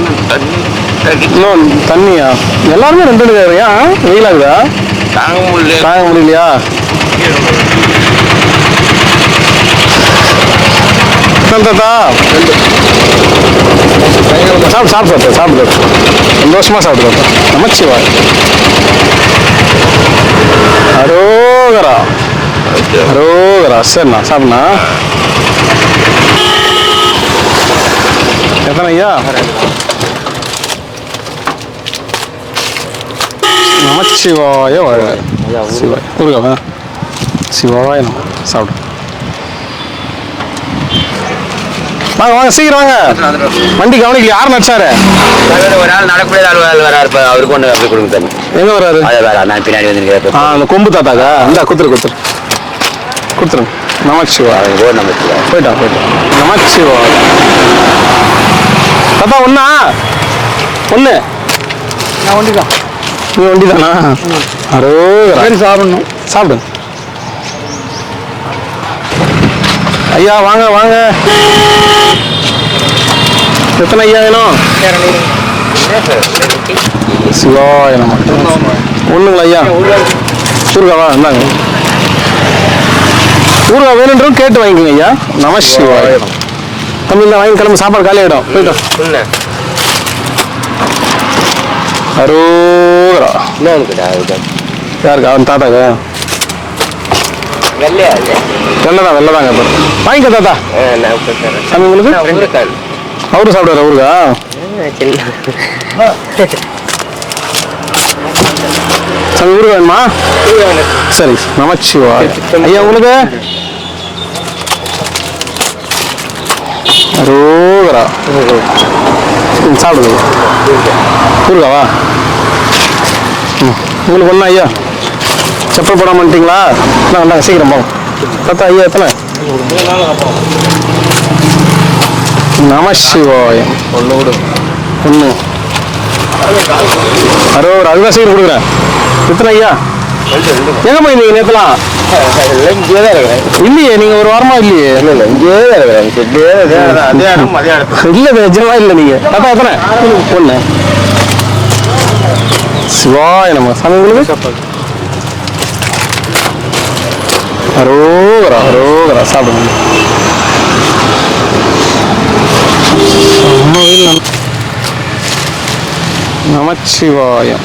Speaker 1: இன்னும் தண்ணியா எல்லாருமே 2 எடுக்காருயா வெயிலாகுதா தாங்க முடியலையா தாத்தா சாப்பிடு சந்தோஷமா சாப்பிடு நமச்சிவாய் அரோகரா சரிண்ணா சாப்பிடுண்ணா எத்தனை ஐயா நமச்சிவாய வாழ சிவாய் ஊருக்கா சிவாய நம்ம சாப்பிடு வாங்க சீக்கிரம் வாங்க வண்டி கவனிக்கல யார் நடிச்சாரு
Speaker 5: ஒரு ஆள் நடக்கூடிய ஆள் வராரு அவருக்கு ஒன்று அப்படி கொடுங்க தண்ணி
Speaker 1: எங்க வராரு
Speaker 5: நான் பின்னாடி வந்துருக்கேன்
Speaker 1: அந்த கொம்பு தாத்தாக்கா இந்த கொடுத்துருங்க நமச்சிவா போயிட்டான் நமச்சிவா தாத்தா ஒண்ணு
Speaker 3: நான் வண்டிதான்
Speaker 1: நீ வண்டிதானா அரோ
Speaker 3: சாப்பிடணும்
Speaker 1: சாப்பிடுங்க ஐயா வாங்க எத்தனை ஐயா வேணும் சிவாய நம்ம ஒண்ணுங்களா ஐயா ஊருகாவா இந்தாங்க ஊருகா வேணுன்றோம் கேட்டு வாங்கிக்கோங்க ஐயா நமசிவாய தமிழ்ல வாங்கி கிளம்பி சாப்பாடு காலியாயிடும் போயிட்டோம் அரோகரா யாருக்கு அவன் தாத்தாக்கு வெள்ளதாங்க வாங்கிக்க தாத்தா சாமி உங்களுக்கு அவரு சாப்பிடுவாரு அவருக்கா சாமி ஊருக்கு வேணுமா சரி நமச்சிவா ஐயா உங்களுக்கு அரோகரா சாப்பிடுங்க ஊருக்காவா உங்களுக்கு ஒன்றா ஐயா செப்பல் போடாம வந்துட்டீங்களா இந்தாங்க சீக்கிரம் போங்க தாத்தா ஐயா எத்தனை நமசிவாயம் ஒன்று அரோகரா அதுதான் சீக்கிரம் கொடுக்குறேன் எத்தனை ஐயா எங்க போயிருந்தீங்க நேத்துலாம் இல்லையே நீங்க ஒரு வாரமா இல்லையே இல்ல நிஜமா இல்ல நீங்க தாத்தா எத்தனை ஒண்ணு சிவாய நம்ம சாமி உங்களுக்கு அரோகரா சாப்பிடுங்க நமச்சிவாயம்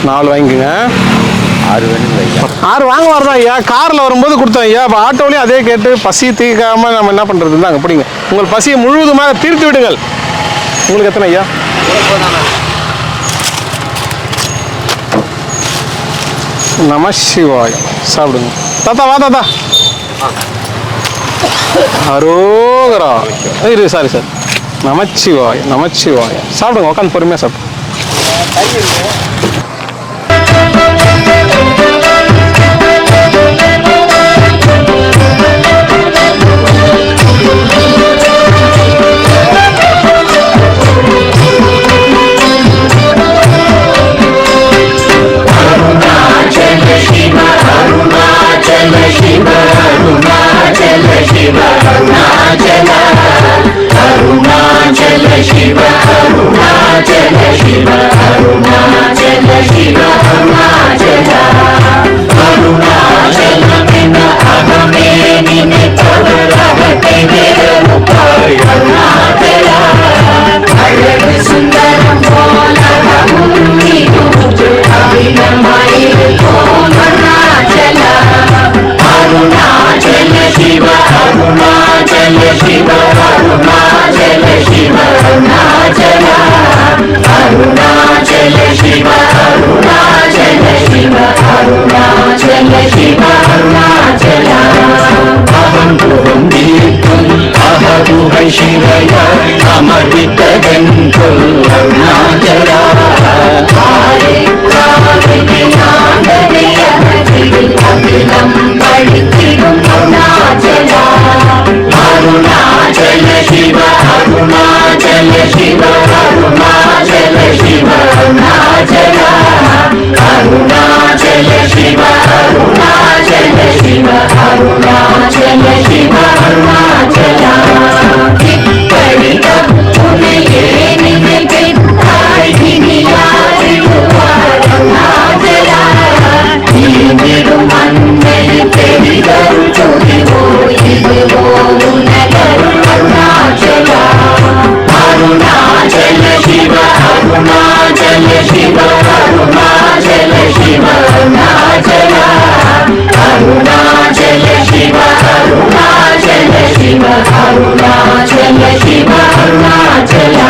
Speaker 1: நாலு வாங்கிக்கோங்க 6 வாங்க வரதான் ஐயா காரில் வரும்போது கொடுத்தோம் ஐயா இப்போ ஆட்டோலையும் அதே கேட்டு பசி தீர்க்காமல் நம்ம என்ன பண்ணுறது தாங்க அப்படிங்க உங்கள் பசியை முழுவதுமாக தீர்த்து விடுங்கள் உங்களுக்கு எத்தனை ஐயா நமசிவாயம் சாப்பிடுங்க தாத்தா வா தாத்தா அரோகரா இரு சாரி சார் நமச்சிவாயம் சாப்பிடுங்க உட்காந்து பொறுமையாக சாப்பிடுங்க
Speaker 8: Shiva, Arunachala Shiva, Arunachala
Speaker 3: இறையாய் அமர்வித்ததன் சொல் அருணாச்சலா அருணாச்சல சிவ அருணாச்சல சிவ அருணாச்சல சிவ அருணாச்சல அருணாச்சல சிவ அருணாச்சல சிவ அருணாச்சல சிவ அருணாச்சல இப்படி உன்னையே நினைத்தாய் இனி யாரிடுவார் அருணாச்சலா நீங்கிடும் அன்னை பெரிதரு சொதிவோ இதுவோ உனதருள் அருணாச்சலா அருணாச்சல சிவ அருணாச்சல சிவ அருணாச்சல சிவ அருணாச்சலா அருணாச்சல சிவ அருணாச்சல சிவ அருணாச்சல சிவ அருணாச்சலா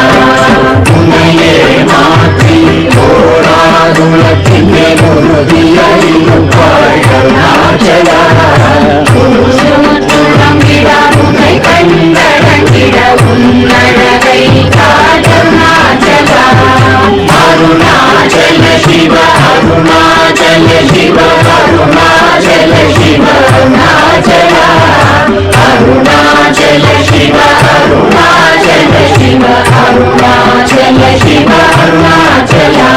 Speaker 3: உன்னையே மாற்றி ஓராதுலத்தின் உறுதியாயிருப்பாய் அருணாச்சலா உன்னை கண்டடங்கிட உன்னழகை காதருணாச்சலா அருணாச்சல சிவ அருணாச்சல சிவ அருணாச்சல சிவ அருணாச்சலா அருணாச்சல சிவ அருணாச்சல சிவ அருணாச்சல சிவ அருணாச்சலா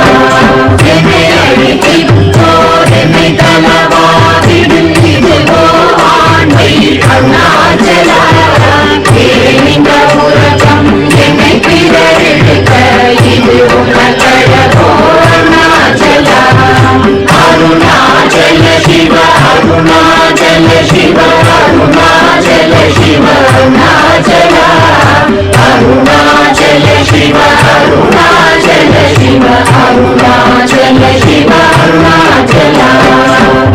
Speaker 3: என்னை அழித்தோர் என்னை தலவாதிடும் இதுவோ ஆண்மை அருணாச்சலா இந்த உலகம் என்னை பிறரெடுக்க இது உனக்கழகோ அருணாச்சலா அருணாச்சல சிவ அருணாச்சல சிவ அருணாச்சல சிவ அருணாச்சலா அருணாச்சல சிவ அருணாச்சல சிவ அருணாச்சல சிவ அருணாச்சலா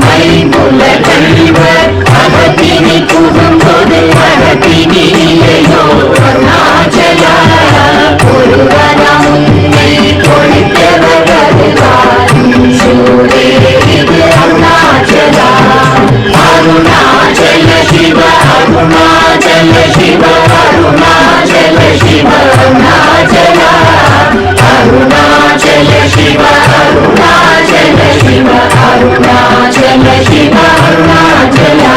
Speaker 3: மைமுல கழிவர் அகத்தினி புகும்போது அகத்தினி இல்லையோ அருணாச்சலா ஒருவரம் உன்னை கொழித்தவர்கள் சூரே இது அருணாச்சலா அருணாச்சல சிவ அருணாச்சல சிவ அருணாச்சல சிவ அருணாச்சலா அருணாச்சல சிவ அருணாச்சல சிவ அருணாச்சல சிவ அருணாச்சலா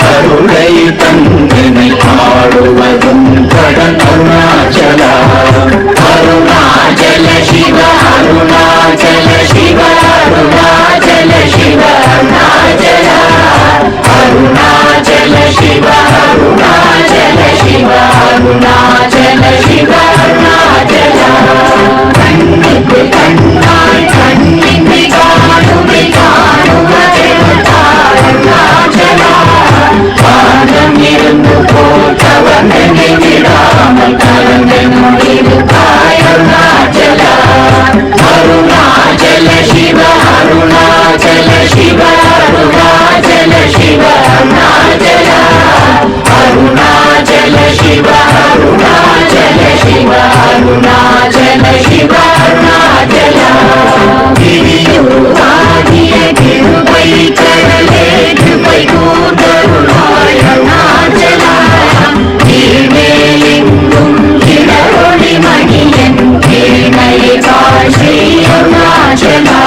Speaker 3: அருளை தந்தனை ஆடுவதும் கடன் அருணாச்சலா அருணாச்சல சிவ அருணாச்சல சிவ அருணாச்சல சிவ அருணாச்சலா அருணாச்சல சிவ அருணாச்சல சிவ அருணாச்சல சிவ அருணாச்சலா கண்ணுக்கு கண்ணாய் கண்ணின்றி காணுமை காணுவதெருணாச்சலா பாதம் இருந்து போட்டவனை விடாமல் கலந்து நுழைவாய் அருணாச்சலா அருணாச்சல சிவ அருணாச்சல சிவ அருணாச்சல சிவ அருணாச்சலா அருணாச்சல சிவ அருணாச்சல சிவ அருணாச்சல சிவ அருணாச்சலா திரியுருவாகிய திருப்பை கடலே திருப்பை கூந்தருளாய் அருணாச்சலா திருமேலெங்கும் கிளரொளி மணியன் தேனையை காட்சி அருணாச்சலா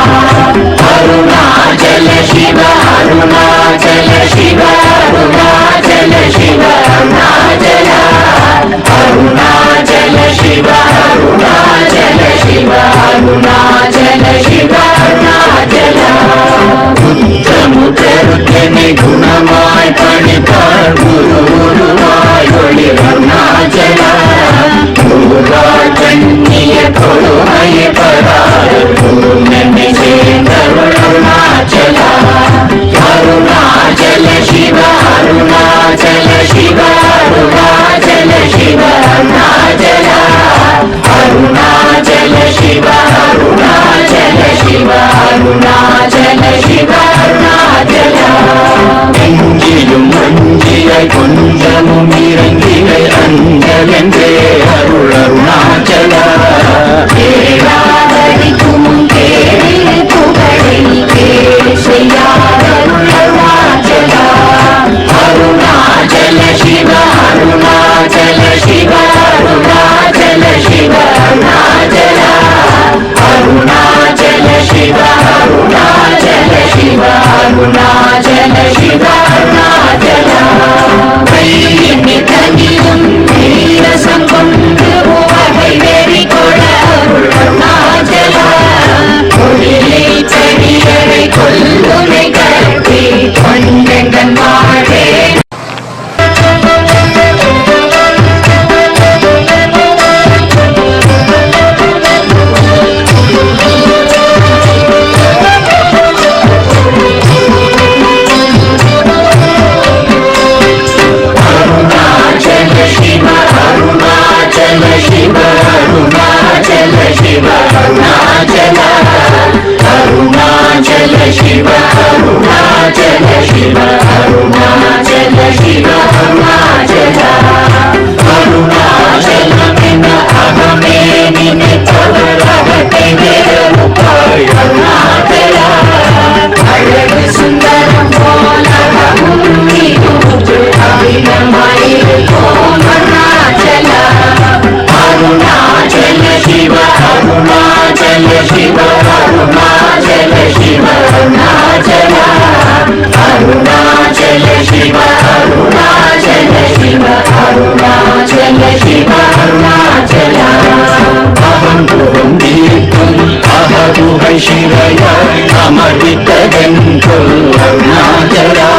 Speaker 3: அருணாச்சல சிவ அருணாச்சல சிவ அருணாச்சல சிவ அருணாச்சலா அருணாச்சல சிவ அருணாச்சல சிவ அருணாச்சல சிவ அருணாச்சலா புத்தமுத்தருத்தனை குணமாய் பணித்தார் குருவாய் ஒளி அருணாச்சலா குருவாய் கண்ணிய கொடுமையை பராத குருமென்னை சேர்ந்தருள் அருணாச்சலா அருணாச்சல சிவ அருணாச்சல சிவ அருணாச்சல சிவ அருணாச்சலா அருணாச்சல சிவ
Speaker 8: शिव अरुणाचला கையினிதனிலும் நீரசம் கொண்டு உவகை வெறி கொள அருள் அருணாச்சலா கொடியை செடியரை கொல்லுனை கட்டி கொண்டெங்கன் வாழே शिवया अमृतगंकुल अरुणाचला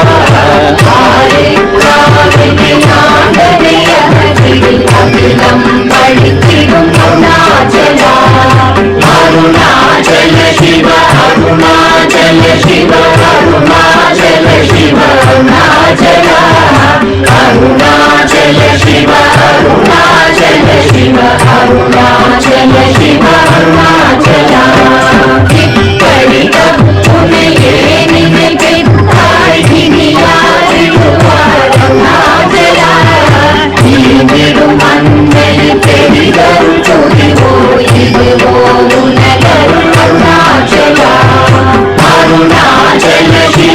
Speaker 8: अखिलं पडितिरुं अरुणाचला अरुणाचल शिव अरुणाचल शिव अरुणाचल शिव अरुणाचला अरुणाचल शिव अरुणाचल शिव अरुणाचल शिव अरुणाचला अरुणाचल शिव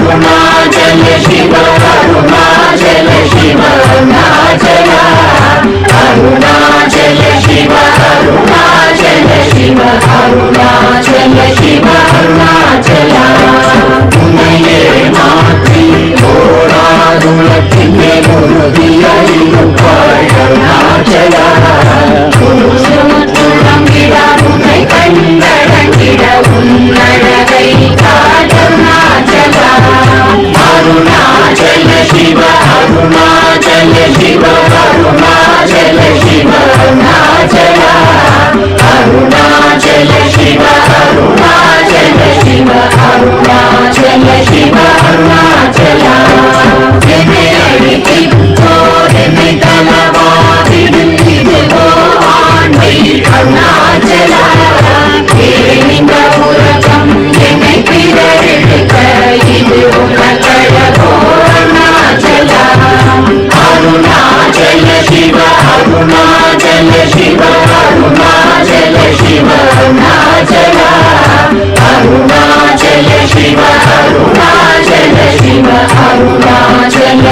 Speaker 8: अरुणाचल शिव अरुणाचल शिव अरुणाचला अरुणाचल शिव अरुणाचल शिव अरुणाचल शिव अरुणाचला उन्नये मात्री ओरादुलतिने मुरुदियिरुपाय अरुणाचला குருசுமுத்துளங்கிடாருனை கண்டடங்கிட உன்னழகை காடருணாச்சலா அருணாச்சல சிவ அருணாச்சல சிவ அருணாச்சல சிவ அருணாச்சலா அருணாச்சல சிவ அருணாச்சல சிவ அருணாச்சல சிவ அருணாச்சலா என்னை அழித்திப்போர் என்னை தலவாதிடும் இதுவோ ஆண்மை அருணாச்சலா ஏனிந்த உலகம் என்னை பிறரெடுக்க இது உலகழகோ அருணாச்சலா அருணாச்சல சிவ அருணாச்சல சிவ அருணாச்சல சிவ அருணாச்சலா அருணாச்சல சிவ அருணாச்சல சிவ அருணாச்சல